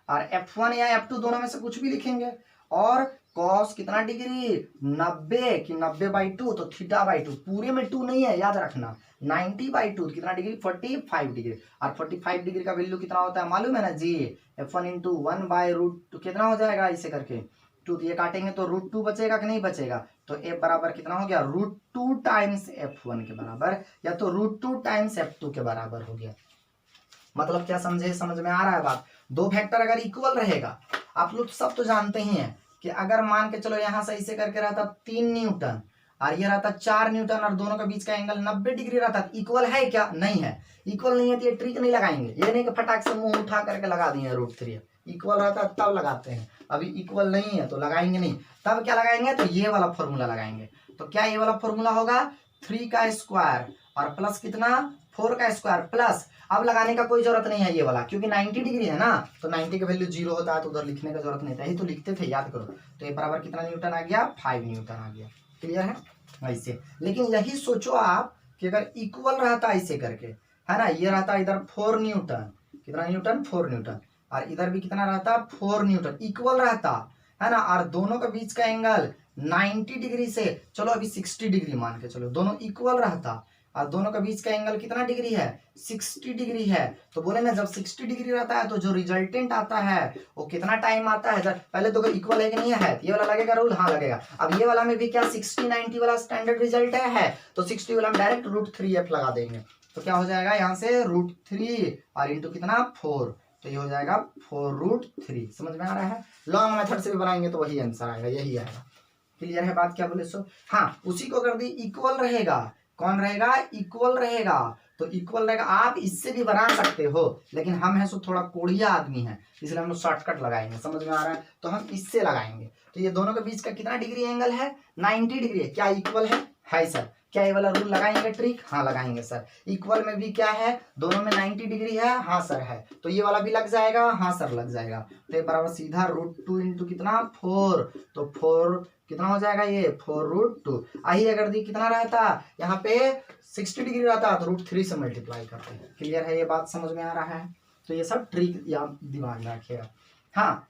और F1 या F2 दोनों में से कुछ भी लिखेंगे, और cos कितना डिग्री 90 कि 90/2, तो θ/2, पूरे में 2 नहीं है याद रखना, 90/2 कितना डिग्री 45 डिग्री, और 45 डिग्री का वैल्यू कितना होता है मालूम है ना जी, F1 इंटू 1/√2 कितना हो जाएगा इसे करके 2, ये काटेंगे तो √2 बचेगा कि नहीं बचेगा, तो f बराबर कितना हो गया √2 टाइम्स F1 के बराबर, या तो √2 टाइम्स F2 के बराबर हो गया। मतलब क्या समझे, समझ में आ रहा है बात। दो वेक्टर अगर इक्वल रहेगा, आप लोग सब तो जानते ही हैं कि अगर मान के चलो यहाँ से ऐसे करके रहता 3 न्यूटन और ये रहता 4 न्यूटन और दोनों के बीच का एंगल 90 डिग्री रहता, इक्वल है क्या, नहीं है। इक्वल नहीं है तो ये ट्रिक नहीं लगाएंगे, ये नहीं कि फटाक से मुंह उठा करके लगा दिए √3। इक्वल रहता है तब लगाते हैं, अभी इक्वल नहीं है तो लगाएंगे नहीं। तब क्या लगाएंगे, तो ये वाला फॉर्मूला लगाएंगे। तो क्या ये वाला फॉर्मूला होगा 3 का स्क्वायर और प्लस कितना 4 का स्क्वायर प्लस, अब लगाने का कोई जरूरत नहीं है ये वाला, क्योंकि 90 डिग्री है ना, तो 90 का वैल्यू 0 होता है तो उधर लिखने का जरूरत नहीं था, यही तो लिखते थे, याद करो। तो ये बराबर कितना न्यूटन आ गया 5 न्यूटन आ गया। क्लियर है ऐसे। लेकिन यही सोचो आप कि अगर इक्वल रहता ऐसे करके, है ना, ये रहता इधर 4 न्यूटन, कितना न्यूटन, 4 न्यूटन, और इधर भी कितना रहता 4 न्यूटन, इक्वल रहता है ना, और दोनों के बीच का एंगल 90 डिग्री से, चलो अभी 60 डिग्री मान के चलो, दोनों इक्वल रहता, और दोनों के बीच का एंगल कितना डिग्री है, 60 डिग्री है। तो बोले ना जब 60 डिग्री रहता है तो जो रिजल्टेंट आता है वो कितना टाइम आता है, जब पहले तो इक्वल है कि नहीं है, ये वाला लगेगा रूल, हाँ लगेगा। अब ये वाला में भी क्या 60 90 वाला स्टैंडर्ड रिजल्ट है, तो 60 वाला में डायरेक्ट √3f लगा देंगे, तो क्या हो जाएगा यहाँ से √3 और इंटू कितना 4, तो ये हो जाएगा 4√3। समझ में आ रहा है, लॉन्ग मेथड से भी बनाएंगे तो वही आंसर आएगा, यही आएगा। क्लियर है बात, क्या बोले सो, हाँ उसी को कर दी इक्वल रहेगा, कौन रहेगा, इक्वल रहेगा, तो इक्वल रहेगा। आप इससे भी बना सकते हो, लेकिन हम है सो थोड़ा कोढ़िया आदमी है, इसलिए हम लोग शॉर्टकट लगाएंगे, समझ में आ रहा है, तो हम इससे लगाएंगे। तो ये दोनों के बीच का कितना डिग्री एंगल है, 90 डिग्री है, क्या इक्वल है सर, क्या ये वाला रूल लगाएंगे ट्रिक, हाँ लगाएंगे सर। इक्वल में भी क्या है, दोनों में 90 डिग्री है, हाँ सर है, तो ये वाला भी लग जाएगा, हाँ सर लग जाएगा, तो ये बराबर सीधा √2 इंटू कितना 4, तो 4 कितना हो जाएगा ये 4√2। आई अगर दी कितना रहता, यहाँ पे 60 डिग्री रहता तो √3 से मल्टीप्लाई करते हैं। क्लियर है, ये बात समझ में आ रहा है, तो ये सब ट्रिक या दिमाग में रखिएगा। हाँ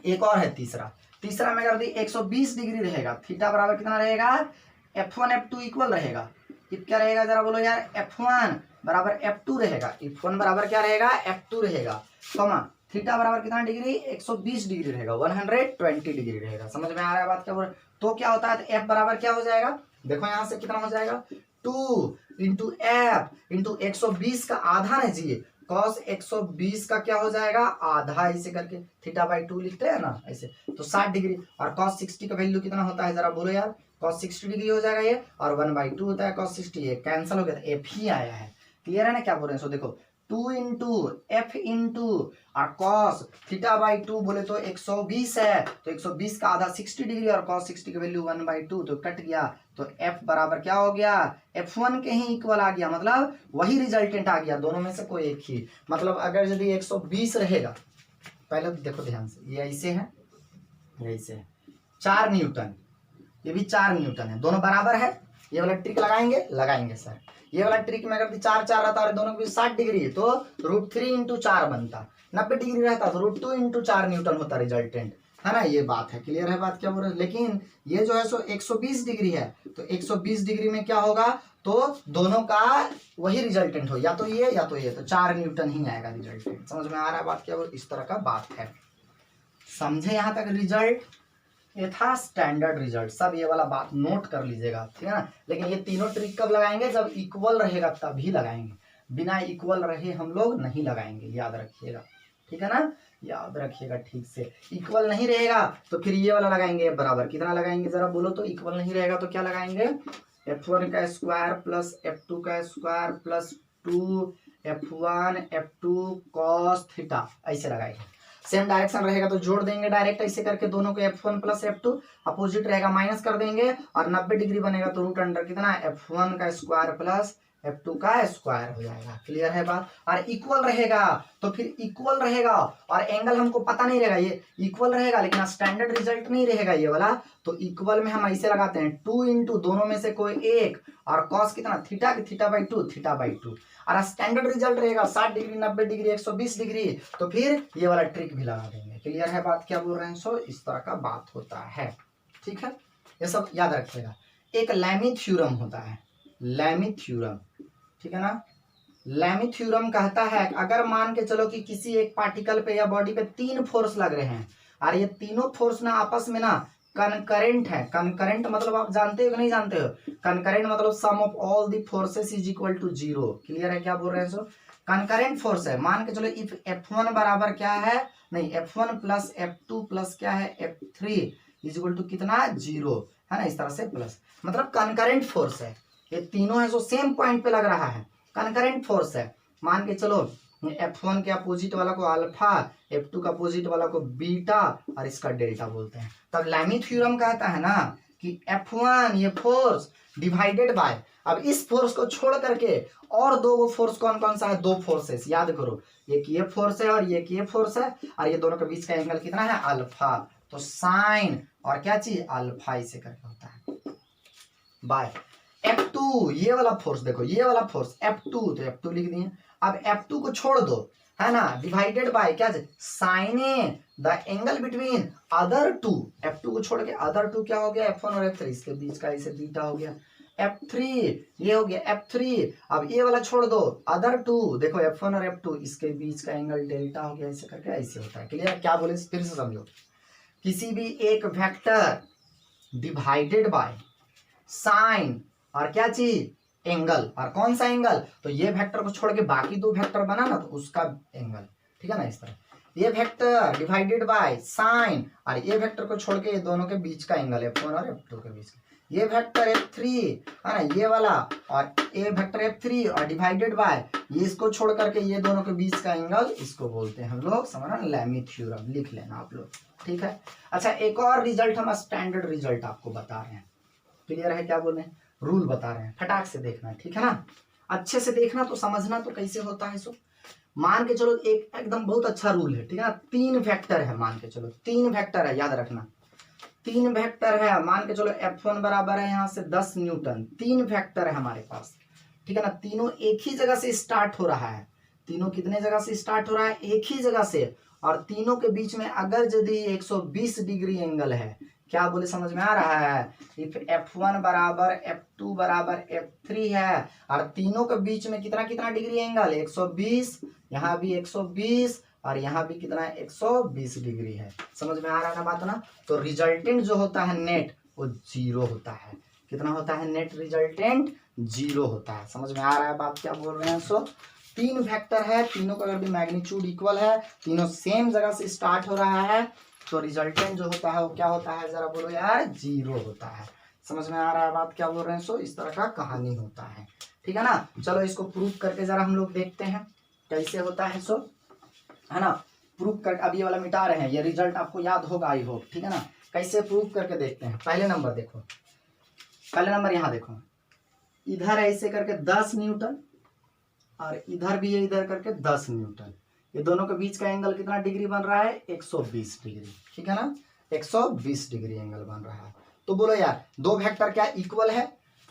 एक और है तीसरा में अगर दी 120 डिग्री रहेगा, थीटा बराबर कितना रहेगा, F1 F2 इक्वल रहेगा, क्या रहेगा जरा बोलो यार, F1 बराबर F2 रहेगा, F1 बराबर क्या रहेगा, F2 रहेगा, कॉमा थीटा बराबर कितना डिग्री, 120 डिग्री रहेगा, 120 डिग्री रहेगा। समझ में आ रहा है बात, क्या बोल रहे, तो क्या होता है, तो F बराबर क्या हो जाएगा, देखो यहाँ से कितना हो जाएगा, 2 इंटू एफ इंटू 120 का आधा ना जी, cos 120 का क्या हो जाएगा, आधा, ऐसे करके θ/2 लिखते हैं ना ऐसे, तो 60 डिग्री, और cos 60 का वैल्यू कितना होता है जरा बोलो यार, cos 60 डिग्री हो जाएगा ये, और 1/2 होता है cos 60, ये कैंसिल हो गया, तो एफ ही आया है। क्लियर है ना, क्या बोल रहे हैं, सो देखो 2 इंटू एफ इंटू और cos θ/2 बोले तो 120 है, तो 120 का आधा 60 डिग्री, और cos 60 की वैल्यू 1/2, तो कट गया, तो f बराबर क्या हो गया, F1 के ही इक्वल आ गया, मतलब वही रिजल्टेंट आ गया, दोनों में से कोई एक ही। मतलब अगर यदि 120 रहेगा, पहले देखो ध्यान से, ये ऐसे है, ये ऐसे है, 4 न्यूटन, ये भी 4 न्यूटन है, दोनों बराबर है, ये वाला ट्रिक लगाएंगे सर। ये वाला ट्रिक में अगर 4 रहता और दोनों के बीच 60 डिग्री, तो √3 इंटू 4 बनता, 90 डिग्री रहता तो √2 इंटू 4 न्यूटन होता रिजल्टेंट, है ना, ये बात है। क्लियर है बात, क्या बोल रहे हैं, लेकिन ये जो है सो 120 डिग्री है, तो 120 डिग्री में क्या होगा, तो दोनों का वही रिजल्टेंट हो, या तो ये या तो ये, तो 4 न्यूटन ही आएगा रिजल्टेंट। समझ में आ रहा है बात, क्या बोल, इस तरह का बात है, समझे यहाँ तक रिजल्ट, ये था स्टैंडर्ड रिजल्ट, सब ये वाला बात नोट कर लीजिएगा, ठीक है ना। लेकिन ये तीनों ट्रिक कब लगाएंगे, जब इक्वल रहेगा तभी लगाएंगे, बिना इक्वल रहे हम लोग नहीं लगाएंगे, याद रखिएगा, ठीक है ना, याद रखिएगा ठीक से। इक्वल नहीं रहेगा तो फिर ये वाला लगाएंगे, बराबर कितना लगाएंगे जरा बोलो, तो इक्वल नहीं रहेगा तो क्या लगाएंगे, F1 का स्क्वायर प्लस F2 का square plus 2F1 F2 cos theta, ऐसे लगाएंगे। सेम डायरेक्शन रहेगा तो जोड़ देंगे डायरेक्ट ऐसे करके दोनों को, F1 प्लस F2, अपोजिट रहेगा माइनस कर देंगे, और 90 डिग्री बनेगा तो रूट अंडर कितना F1 का स्क्वायर प्लस F2 का स्क्वायर हो जाएगा। क्लियर है बात, और इक्वल रहेगा तो फिर इक्वल रहेगा, और एंगल हमको पता नहीं रहेगा, ये इक्वल रहेगा लेकिन स्टैंडर्ड रिजल्ट नहीं रहेगा ये वाला, तो इक्वल में हम ऐसे लगाते हैं 2 इंटू दोनों में से कोई एक, और कॉस कितना थीटा की θ/2, और स्टैंडर्ड रिजल्ट रहेगा 60 डिग्री 90 डिग्री 120 डिग्री, तो फिर ये वाला ट्रिक भी लगा देंगे। क्लियर है बात, क्या बोल रहे हैं, सो इस तरह का बात होता है, ठीक है, ये सब याद रखिएगा। एक लैमी थ्योरम होता है, लैमी थ्योरम, ठीक है ना। लैमी थ्योरम कहता है अगर मान के चलो कि किसी एक पार्टिकल पे या बॉडी पे 3 फोर्स लग रहे हैं, और ये तीनों फोर्स ना आपस में ना कनकरेंट है, कनकरेंट मतलब आप जानते हो कि नहीं जानते हो, कनकरेंट मतलब sum of all the forces is equal to 0। Clear है, क्या बोल रहे हैं, सो कनकरेंट फोर्स है, मान के चलो इफ F1 बराबर क्या है, नहीं F1 प्लस F2 प्लस क्या है F3 इज इक्वल टू कितना 0, है ना, इस तरह से प्लस, मतलब कनकरेंट फोर्स है, ये तीनों है सो सेम पॉइंट पे लग रहा है, कनकरेंट फोर्स है। मान के चलो F1 के अपोजिट वाला को अल्फा, F2 का अपोजिट वाला को बीटा, और इसका डेल्टा बोलते हैं। तब लैमी थ्योरम कहता है ना कि F1 ये फोर्स डिवाइडेड बाय, अब इस फोर्स को छोड़ करके और दो फोर्स कौन कौन सा है, 2 फोर्सेस याद करो, एक ये फोर्स है और एक ये फोर्स है, और ये दोनों के बीच का एंगल कितना है अल्फा, तो साइन और क्या चीज अल्फा इसे करके होता है बाय F2 ये वाला फोर्स देखो, ये वाला फोर्स F2 तो F2 लिख दिए। अब F2 को छोड़ दो, है ना, डिवाइडेड बाय क्या sine A the angle between other two. F2 को छोड़ के अदर टू क्या हो गया, F1 और F3, इसके बीच का इसे बीटा हो गया F3, ये हो गया F3। अब ये वाला छोड़ दो, अदर टू देखो F1 और F2, इसके बीच का एंगल डेल्टा हो गया, ऐसे करके ऐसे होता है। क्लियर? क्या बोले फिर से समझो, किसी भी एक वेक्टर डिवाइडेड बाय साइन और क्या चीज, एंगल, और कौन सा एंगल, तो ये वेक्टर को छोड़ के बाकी दो वेक्टर बना ना, तो उसका एंगल, ठीक है ना, इस तरह ये वेक्टर डिवाइडेड बाय साइन और ये वेक्टर को छोड़ के ये दोनों के बीच का एंगल F1 और F2 के बीच, ये वेक्टर F3 है ना, ये वाला, और ये वेक्टर F3 और डिवाइडेड बाय ये, इसको छोड़ करके ये दोनों के बीच का एंगल, इसको बोलते हैं हम लोग, समझना, लैमी थ्योरम, लिख लेना आप लोग, ठीक है। अच्छा, एक और रिजल्ट हम स्टैंडर्ड रिजल्ट आपको बता रहे हैं। क्लियर है? क्या बोले, रूल बता रहे हैं, फटाक से देखना है, ठीक है ना, अच्छे से देखना, तो समझना तो कैसे होता है। सो मान के चलो एक एकदम बहुत अच्छा रूल है, ठीक है ना, 3 वेक्टर है, मान के चलो 3 वेक्टर है, याद रखना 3 वेक्टर है, मान के चलो F1 बराबर है यहाँ से 10 न्यूटन, 3 वेक्टर है हमारे पास, ठीक है ना, तीनों एक ही जगह से स्टार्ट हो रहा है, तीनों कितने जगह से स्टार्ट हो रहा है, एक ही जगह से, और तीनों के बीच में अगर यदि 120 डिग्री एंगल है, क्या बोले, समझ में आ रहा है, इफ F1 बराबर F2 बराबर F3 है, और तीनों के बीच में कितना कितना डिग्री एंगल, 120, यहाँ भी 120 और यहाँ भी कितना है, 120 डिग्री है। समझ में आ रहा है ना बात ना, तो रिजल्टेंट जो होता है नेट, वो 0 होता है। कितना होता है नेट रिजल्टेंट, 0 होता है। समझ में आ रहा है बात क्या बोल रहे हैं। सो 3 वेक्टर है, तीनों का अगर भी मैग्नीट्यूड इक्वल है, तीनों सेम जगह से स्टार्ट हो रहा है, तो रिजल्टेंट जो होता है वो क्या होता है, जरा बोलो यार, 0 होता है। समझ में आ रहा है बात क्या बोल रहे हैं। सो इस तरह का कहानी होता है, ठीक है ना। चलो इसको प्रूव करके जरा हम लोग देखते हैं कैसे होता है। सो है ना, प्रूव कर, अब ये वाला मिटा रहे हैं, ये रिजल्ट आपको याद होगा आई होप, ठीक है ना। कैसे प्रूव करके देखते हैं। पहले नंबर देखो, पहले नंबर यहाँ देखो, इधर ऐसे करके 10 न्यूटन और इधर भी है इधर करके 10 न्यूटन, ये दोनों के बीच का एंगल कितना डिग्री बन रहा है, 120 डिग्री, ठीक है ना, 120 डिग्री एंगल बन रहा है। तो बोलो यार, दो वेक्टर क्या इक्वल है,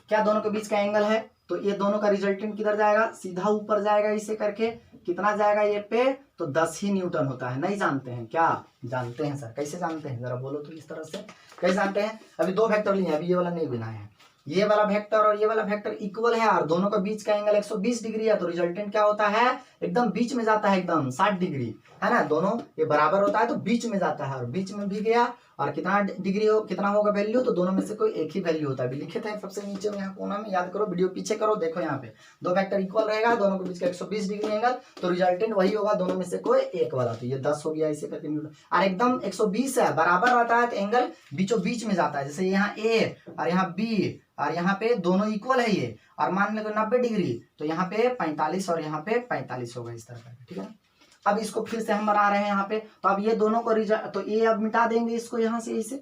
क्या दोनों के बीच का एंगल है, तो ये दोनों का रिजल्टेंट किधर जाएगा, सीधा ऊपर जाएगा, इसे करके कितना जाएगा ये पे, तो 10 ही न्यूटन होता है। नहीं जानते हैं क्या, जानते हैं सर, कैसे जानते हैं, जरा बोलो तो इस तरह से कैसे जानते हैं। अभी 2 वेक्टर लिए, अभी ये वाला नहीं बनाया है, ये वाला वेक्टर और ये वाला वेक्टर इक्वल है और दोनों का बीच का एंगल 120 डिग्री है, तो रिजल्टेंट क्या होता है, एकदम बीच में जाता है, एकदम 60 डिग्री, है ना, दोनों ये बराबर होता है तो बीच में जाता है, और बीच में भी गया, और कितना डिग्री हो, कितना होगा वैल्यू, तो दोनों में से कोई एक ही वैल्यू होता है। अभी लिखे थे सबसे नीचे में यहाँ कोना में, याद करो, वीडियो पीछे करो, देखो यहाँ पे 2 वेक्टर इक्वल रहेगा, दोनों के बीच का 120 डिग्री एंगल, तो रिजल्टेंट वही होगा, दोनों में से कोई एक वाला, तो ये 10 हो गया इसे करके न्यूटन, और एकदम 120 है, बराबर रहता है तो एंगल बीचों बीच में जाता है, जैसे यहाँ ए और यहाँ बी और यहाँ पे दोनों इक्वल है ये, और मान लो 90 डिग्री, तो यहाँ पे 45 और यहाँ पे 45 होगा, इस तरह का, ठीक है। अब इसको फिर से हम बना रहे हैं यहाँ पे, तो अब ये दोनों को रिजल्ट, तो ये अब मिटा देंगे इसको यहाँ से, इसे,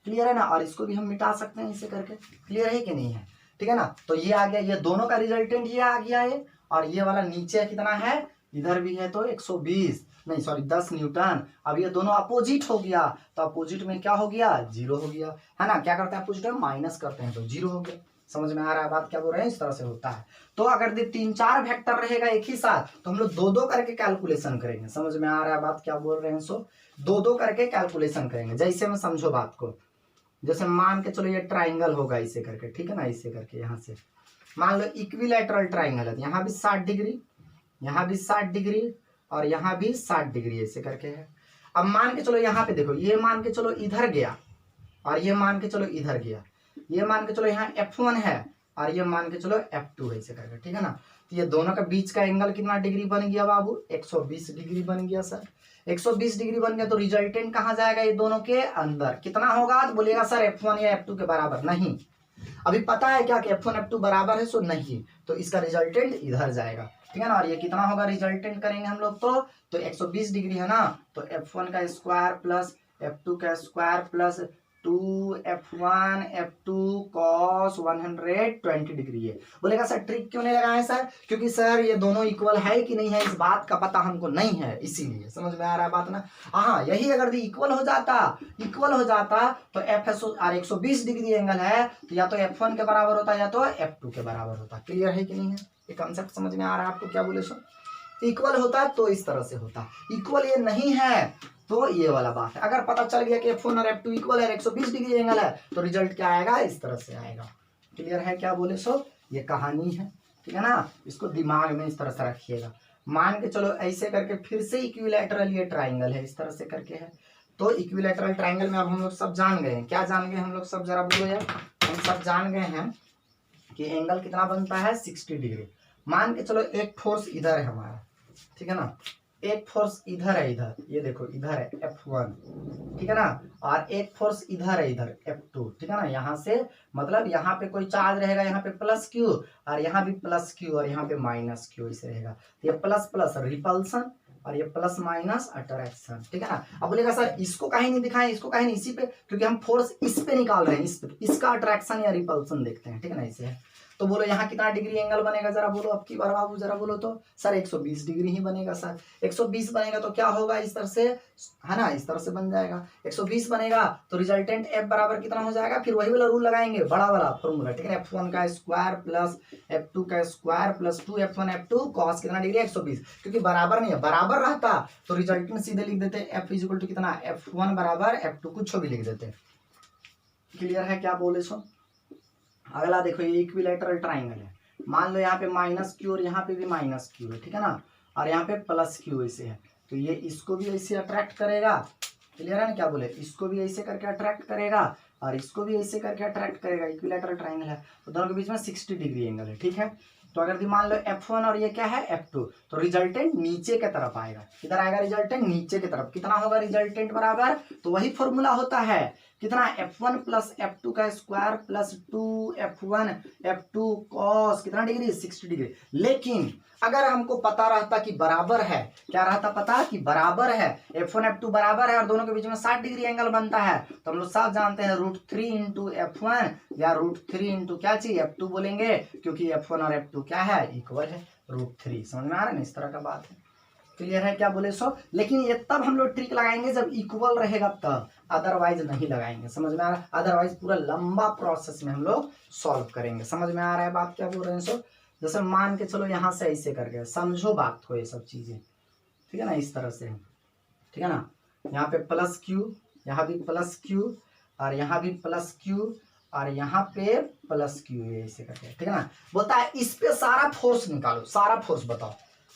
क्लियर है ना, और इसको भी हम मिटा सकते हैं इसे करके, क्लियर है कि नहीं है, ठीक है ना। तो ये आ गया, ये दोनों का रिजल्टेंट ये आ गया है, और ये वाला नीचे कितना है, इधर भी है तो 120 नहीं सॉरी 10 न्यूटन। अब ये दोनों अपोजिट हो गया, तो अपोजिट में क्या हो गया, 0 हो गया, है ना। क्या करते हैं अपोजिट में, माइनस करते हैं, तो 0 हो गया। समझ में आ रहा है बात क्या बोल रहे हैं, इस तरह से होता है। तो अगर 3-4 वेक्टर रहेगा एक ही साथ, तो हम लोग 2-2 करके कैलकुलेशन करेंगे। समझ में आ रहा है बात क्या बोल रहे हैं। सो 2-2 करके कैलकुलेशन करेंगे, जैसे में समझो बात को, जैसे मान के चलो ये ट्राइंगल होगा इसे करके, ठीक है ना, इसे करके यहाँ से मान लो इक्विलैटरल ट्राइंगल है, यहाँ भी 60 डिग्री, यहाँ भी 60 डिग्री और यहाँ भी 60 डिग्री ऐसे करके है। अब मान के चलो यहाँ पे देखो, ये मान के चलो इधर गया और ये मान के चलो इधर गया, ये मान के चलो यहाँ F1 है और ये मान के चलो F2 है ऐसे करके, ठीक है ना। तो ये दोनों का बीच का एंगल कितना डिग्री बन गया बाबू, 120 डिग्री बन गया सर, 120 डिग्री बन गया। तो रिजल्टेंट कहाँ जाएगा, ये दोनों के अंदर कितना होगा, तो बोलेगा सर F1 या F2 के बराबर, नहीं अभी पता है क्या कि F1 F2 बराबर है, सो नहीं, तो इसका रिजल्टेंट इधर जाएगा, ठीक है ना। और ये कितना होगा रिजल्टेंट करेंगे हम लोग, तो 120 डिग्री है ना, तो F1 का स्क्वायर प्लस F2 का square plus F1 F2 cos 120 degree है। बोलेगा सर ट्रिक क्यों नहीं लगाए सर? क्योंकि सर ये दोनों इक्वल है कि नहीं है इस बात का पता हमको नहीं है, इसीलिए। समझ में आ रहा है बात ना? हाँ, यही अगर इक्वल हो जाता तो और 120 डिग्री एंगल है तो या तो F1 के बराबर होता या तो F2 के बराबर होता। क्लियर है कि नहीं है? ये कंसेप्ट समझ में आ रहा है आपको? क्या बोले सो? इक्वल होता तो इस तरह से होता, इक्वल ये नहीं है तो ये वाला बात है। अगर पता चल गया कि F1 और F2 इक्वल है, 120 डिग्री एंगल है, तो रिजल्ट क्या आएगा? इस तरह से आएगा। क्लियर है? क्या बोले सो? ये कहानी है, ठीक है ना? इसको दिमाग में इस तरह से रखिएगा। मान के चलो ऐसे करके फिर से इक्विलैटरल ये ट्राइंगल है, इस तरह से करके है। तो इक्विलैटरल ट्राइंगल में अब हम लोग सब जान गए हैं। क्या जान गए हम लोग सब? जरा बोलो यार। हम सब जान गए हैं कि एंगल कितना बनता है? 60 डिग्री। मान के चलो एक फोर्स इधर है हमारा, ठीक है ना? एक फोर्स इधर है, इधर ये देखो, इधर है F1, ठीक है ना? और एक फोर्स इधर है, इधर F2, ठीक है ना? यहाँ से मतलब यहाँ पे कोई चार्ज रहेगा, यहाँ पे प्लस क्यू और यहाँ भी प्लस क्यू और यहाँ पे माइनस क्यू, इसे रहेगा। ये प्लस प्लस रिपल्सन और ये प्लस माइनस अट्रैक्शन, ठीक है ना? अब बोलेगा सर इसको काहे नहीं दिखाएं, इसको काहे नहीं, इसी पे, क्योंकि हम फोर्स इस पे निकाल रहे हैं, इस पे, इसका अट्रैक्शन या रिपल्सन देखते हैं, ठीक है ना? इसे है तो बोलो यहाँ कितना डिग्री एंगल बनेगा? जरा बोलो अब की बार बाबू, जरा बोलो तो। सर 120 डिग्री ही बनेगा सर। 120 बनेगा तो क्या होगा? इस तरह से, है ना? इस तरह से बन जाएगा। 120 बनेगा तो रिजल्टेंट F बराबर कितना हो जाएगा? फिर वही वाला रूल लगाएंगे, बड़ा वाला फॉर्मूला, ठीक है? F1 का स्क्वायर प्लस F2 का square plus 2F1 F2 cos कितना डिग्री? 120। क्योंकि बराबर नहीं है, बराबर रहता तो रिजल्टेंट सीधे लिख देते F इक्वल टू कितना? F1 बराबर F2, कुछ भी लिख देते। क्लियर है? क्या बोले सो? अगला देखो, ये इक्विलैटरल ट्राइंगल है। मान लो यहाँ पे माइनस क्यू और यहाँ पे भी माइनस क्यू है, ठीक है ना? और यहाँ पे प्लस क्यू ऐसे है, तो ये इसको भी ऐसे अट्रैक्ट करेगा। क्लियर है ना? क्या बोले? इसको भी ऐसे करके अट्रैक्ट करेगा और इसको भी ऐसे करके अट्रैक्ट करेगा। इक्विलैटरल ट्राइंगल है तो दोनों के बीच में 60 डिग्री एंगल है, ठीक है? तो अगर मान लो F1 और ये क्या है? F2, तो रिजल्टेंट नीचे के तरफ आएगा। किधर आएगा रिजल्टेंट? नीचे की तरफ। कितना होगा रिजल्टेंट बराबर? तो वही फॉर्मूला होता है, कितना? F1 प्लस F2 का square plus 2F1 F2 cos कितना डिग्री? 60 डिग्री। लेकिन अगर हमको पता रहता कि बराबर है, क्या रहता पता? कि बराबर है, F1 F2 बराबर है और दोनों के बीच में 60 डिग्री एंगल बनता है, तो हम लोग साफ जानते हैं √3 इंटू F1 या √3 इंटू क्या चाहिए? F2 बोलेंगे, क्योंकि F1 और F2 क्या है? इक्वल है, √3। समझ में आ रहा है ना? इस तरह का बात है। क्लियर है? क्या बोले सो? लेकिन ये तब हम लोग ट्रिक लगाएंगे जब इक्वल रहेगा तब, अदरवाइज नहीं लगाएंगे। समझ में आ रहा है? अदरवाइज पूरा लंबा प्रोसेस में हम लोग सॉल्व करेंगे। समझ में आ रहा है बात? क्या बोल रहे हैं सो? जैसे मान के चलो यहाँ से ऐसे करके समझो बात को, ये सब चीजें, ठीक है ना? इस तरह से, ठीक है ना? यहाँ पे प्लस क्यू, यहाँ भी प्लस क्यू और यहाँ भी प्लस क्यू और यहाँ पे प्लस क्यू, ऐसे करके, ठीक है ना? बोलता है इस पे सारा फोर्स निकालो, सारा फोर्स बताओ।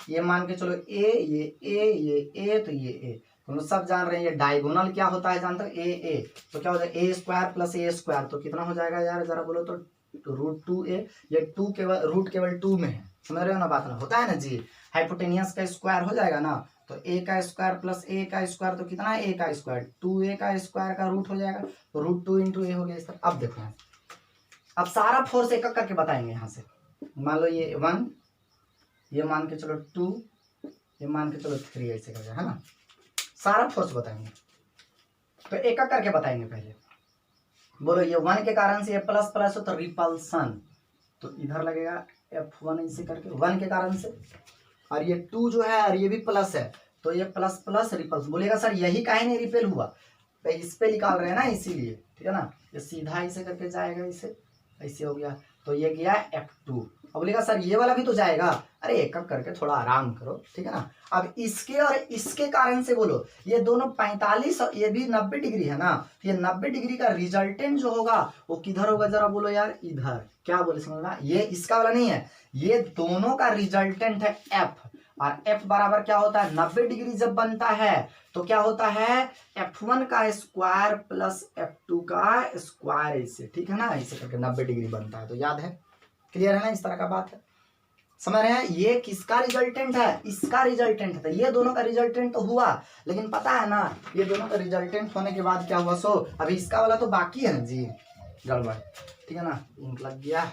ये मान के चलो ए, ये ए तो ये ए, हम लोग सब जान रहे हैं ये डायगोनल क्या होता है, जानते हो? ए तो क्या हो जाएगा? ए स्क्वायर प्लस ए स्क्वायर, तो कितना हो जाएगा यार? जरा बोलो तो √2a। ये 2 केवल रूट केवल 2 में है, समझ रहे हो ना बात ना? होता है ना जी, हाइपोटेनियस का स्क्वायर हो जाएगा ना, तो a का स्क्वायर प्लस a का स्क्वायर तो कितना है? a का स्क्वायर, 2a का स्क्वायर का रूट हो जाएगा, तो √2 इंटू ए हो गया इस तरह। अब देखो, अब सारा फोर्स एक एक करके बताएंगे। यहाँ से मान लो ये 1, ये मान के चलो 2, ये मान के चलो 3, ऐसे करके, है ना? सारा फोर्स बताएंगे तो एक एक करके बताएंगे। पहले बोलो ये 1 के कारण से ये प्लस प्लस हो तो रिपल्सन, तो इधर लगेगा F1 ऐसे करके 1 के कारण से, और ये 2 जो है और ये भी प्लस है तो ये प्लस प्लस रिपल्स। बोलेगा सर यही काहे नहीं रिपेल हुआ? तो इस पे निकाल रहे हैं ना, इसीलिए, ठीक है ना? ये सीधा ऐसे करके जाएगा, इसे ऐसे हो गया, तो ये गया F2। अब बोलेगा सर ये वाला भी तो जाएगा। अरे एक एक करके थोड़ा आराम करो, ठीक है ना? अब इसके और इसके कारण से बोलो, ये दोनों 45 और ये भी 90 डिग्री है ना, तो ये 90 डिग्री का रिजल्टेंट जो होगा वो किधर होगा? जरा बोलो यार, इधर। क्या बोले समझना? ये इसका वाला नहीं है, ये दोनों का रिजल्टेंट है F, और F बराबर क्या होता है? 90 डिग्री जब बनता है तो क्या होता है? F1 का स्क्वायर प्लस F2 का स्क्वायर, ऐसे, ठीक है ना? ऐसे करके 90 डिग्री बनता है, तो याद है? क्लियर है ना? इस तरह का बात है, समझ रहे हैं? ये किसका रिजल्टेंट है? इसका रिजल्टेंट है। ये दोनों का रिजल्टेंट तो हुआ, लेकिन पता है ना ये दोनों का रिजल्टेंट होने के बाद क्या हुआ? सो अभी इसका वाला तो बाकी है ना जी, गड़बड़, ठीक है ना? इंक लग गया,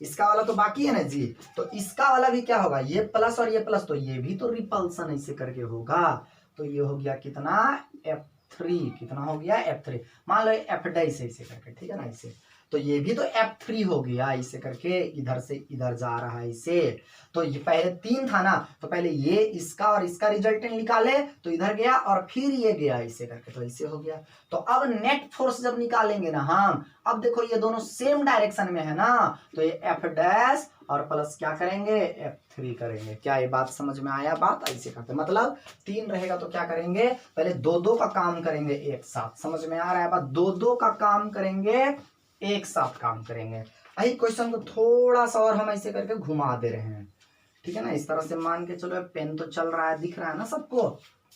इसका वाला तो बाकी है ना जी, तो इसका वाला भी क्या होगा? ये प्लस और ये प्लस, तो ये भी तो रिपल्सन ऐसे करके होगा, तो ये हो गया कितना? F3 कितना हो गया F3, मान लो F डैश ऐसे करके, ठीक है ना इसे, तो ये भी तो F3 हो गया इसे करके, इधर से इधर जा रहा है इसे, तो ये पहले 3 था ना, तो पहले ये इसका और इसका रिजल्टेंट निकाले तो इधर गया और फिर ये गया इसे करके, तो इसे हो गया। तो अब नेट फोर्स जब निकालेंगे ना हम, अब देखो ये दोनों सेम डायरेक्शन में है ना, तो ये F डैश और प्लस क्या करेंगे F3 करेंगे। क्या ये बात समझ में आया? बात ऐसे करते, मतलब 3 रहेगा तो क्या करेंगे, पहले 2-2 का काम करेंगे एक साथ, समझ में आ रहा है बात, 2-2 का काम करेंगे एक साथ काम करेंगे। यही क्वेश्चन को थोड़ा सा और हम ऐसे करके घुमा दे रहे हैं, ठीक है ना, इस तरह से मान के चलो, पेन तो चल रहा है, दिख रहा है ना सबको,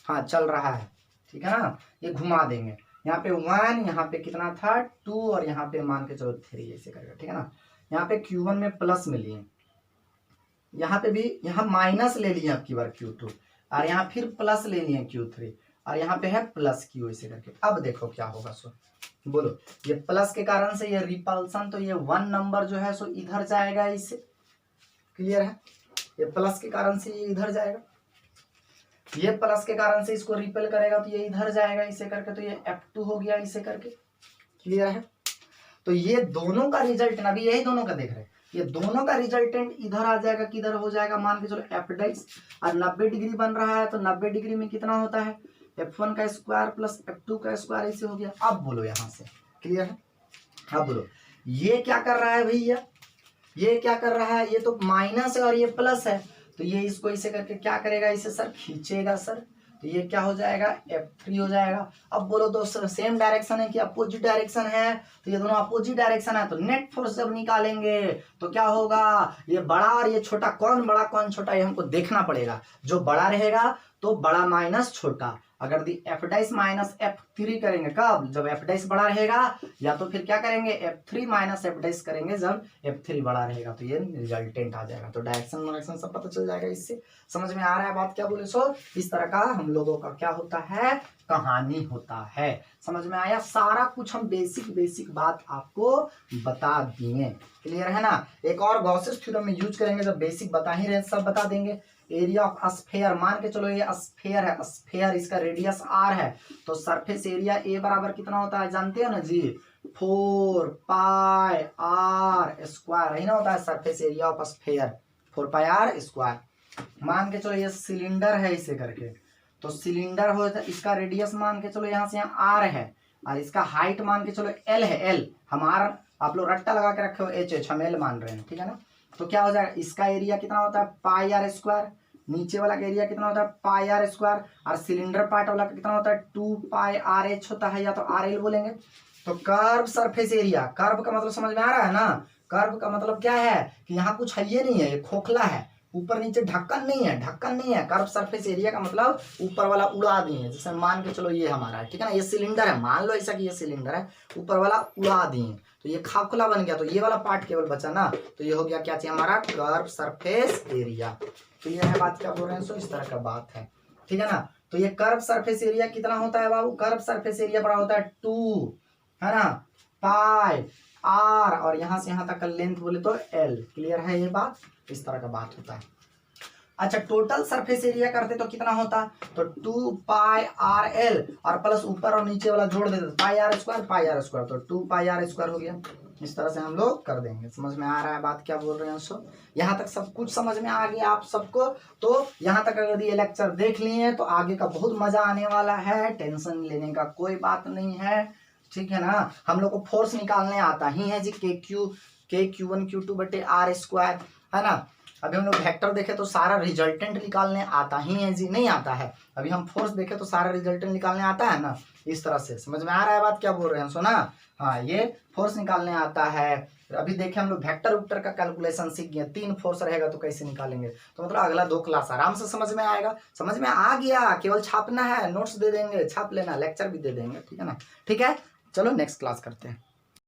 हाँ चल रहा है, ठीक है ना, ये घुमा देंगे, यहाँ पे 1, यहाँ पे कितना था 2 और यहाँ पे मान के चलो 3 ऐसे करके, ठीक है ना, यहाँ पे Q1 में प्लस में लिए, यहाँ पे भी यहाँ माइनस ले लिया आपकी बार Q2 और यहाँ फिर प्लस ले लिए Q3 और यहाँ पे है प्लस Q ऐसे करके। अब देखो क्या होगा, सो बोलो, ये प्लस के कारण से ये रिपल्सन, तो ये 1 नंबर जो है सो इधर जाएगा इसे, क्लियर है, ये प्लस के कारण से ये इधर जाएगा, ये प्लस के कारण से इसको रिपेल करेगा तो ये इधर जाएगा इसे करके, तो ये F2 हो गया इसे करके, क्लियर है। तो ये दोनों का रिजल्टेंट, अभी यही दोनों का देख रहे हैं, ये दोनों का रिजल्टेंट इधर आ जाएगा, किधर हो जाएगा, मान के चलो F डैश, और 90 डिग्री बन रहा है, तो 90 डिग्री में कितना होता है F1 का स्क्वायर प्लस F2 का स्क्वायर, ऐसे हो गया। अब बोलो यहाँ से, क्लियर है, अब बोलो ये क्या कर रहा है भैया, ये क्या कर रहा है, ये तो माइनस है और ये प्लस है, तो ये इसको इसे करके क्या करेगा, इसे सर खींचेगा सर, तो ये क्या हो जाएगा F3 हो जाएगा। अब बोलो दोस्तों सेम डायरेक्शन है कि अपोजिट डायरेक्शन है, तो ये दोनों अपोजिट डायरेक्शन है, तो नेट फोर्स जब निकालेंगे तो क्या होगा, ये बड़ा और ये छोटा, कौन बड़ा कौन छोटा ये हमको देखना पड़ेगा, जो बड़ा रहेगा तो बड़ा माइनस छोटा, अगर दी F डैश माइनस F3 करेंगे कब, जब F डैश बड़ा रहेगा, या तो फिर क्या करेंगे F3 माइनस F डैश करेंगे जब F3 बड़ा रहेगा, तो ये रिजल्टेंट आ जाएगा, तो डायरेक्शन सब पता चल जाएगा इससे। समझ में आ रहा है बात क्या बोले, सो इस तरह का हम लोगों का क्या होता है, कहानी होता है। समझ में आया, सारा कुछ हम बेसिक बात आपको बता दिए, क्लियर है ना। एक और गॉसेस थ्योरम में यूज करेंगे, जब बेसिक बता ही रहे सब बता देंगे। एरिया ऑफ स्फेयर, मान के चलो ये स्फेयर है, स्फेयर इसका रेडियस r है, तो सरफेस एरिया A बराबर कितना होता है जानते हो ना जी, 4 पाई r स्क्वायर, यही ना होता है surface area of sphere, 4 pi r square. मान के चलो ये सिलेंडर है इसे करके, तो सिलेंडर हो, इसका रेडियस मान के चलो यहाँ से यहाँ r है, और इसका हाइट मान के चलो l है, l हमारा आप लोग रट्टा लगा के रखे हो h हम l मान रहे हैं, ठीक है ना। तो क्या हो जाएगा, इसका एरिया कितना होता है पाई r स्क्वायर, नीचे वाला का एरिया कितना होता है पाई r स्क्वायर, और सिलेंडर पार्ट वाला का कितना होता है 2 पाई RH होता है, या तो RL बोलेंगे। तो कर्व सरफेस एरिया, कर्व का मतलब समझ में आ रहा है ना, कर्व का मतलब क्या है कि यहाँ कुछ है ये नहीं है, ये खोखला है, ऊपर नीचे ढक्कन नहीं है, ढक्कन नहीं है। कर्व सरफेस एरिया का मतलब ऊपर वाला उड़ा दिए, जैसे मान के चलो ये हमारा है, ठीक है ना, ये सिलेंडर है, मान लो ऐसा कि ये सिलेंडर है, ऊपर वाला उड़ा दिए तो ये खोखला बन गया, तो ये वाला पार्ट केवल बचा ना, तो ये हो गया क्या चाहिए हमारा कर्व सरफेस एरिया। क्लियर है बात क्या बोल रहे हैं, सो इस तरह का बात है, ठीक है ना। तो ये कर्व सरफेस एरिया कितना होता है बाबू, कर्व सरफेस एरिया बड़ा होता है 2, है ना, पाई r, और यहाँ से यहाँ तक का लेंथ बोले तो l। क्लियर है ये बात, इस तरह का बात होता है। अच्छा टोटल सरफेस एरिया करते तो कितना होता, तो 2 पाई r l और प्लस ऊपर और नीचे वाला जोड़ देते पाई r स्क्वायर, तो 2 पाई r स्क्वायर हो गया। इस तरह से हम लोग कर देंगे। समझ में आ रहा है बात क्या बोल रहे हैं सो, यहाँ तक सब कुछ समझ में आ गया आप सबको। तो यहाँ तक अगर ये लेक्चर देख लिए तो आगे का बहुत मजा आने वाला है, टेंशन लेने का कोई बात नहीं है, ठीक है ना। हम लोग को फोर्स निकालने आता ही है जी, Q1 Q2 बटे R स्क्वायर, है ना। अभी हम लोग वेक्टर देखे तो सारा रिजल्टेंट निकालने आता ही है जी, नहीं आता है। अभी हम फोर्स देखे तो सारा रिजल्टेंट निकालने आता है ना। इस तरह से समझ में आ रहा है बात क्या बोल रहे हैं, सुना। हाँ ये फोर्स निकालने आता है। अभी देखे हम लोग वेक्टर उपटर का कैलकुलेशन सीख गए, 3 फोर्स रहेगा तो कैसे निकालेंगे, तो मतलब अगला 2 क्लास आराम से समझ में आएगा। समझ में आ गया, केवल छापना है, नोट्स दे देंगे, छाप लेना, लेक्चर भी दे देंगे, ठीक है ना। ठीक है, चलो नेक्स्ट क्लास करते हैं।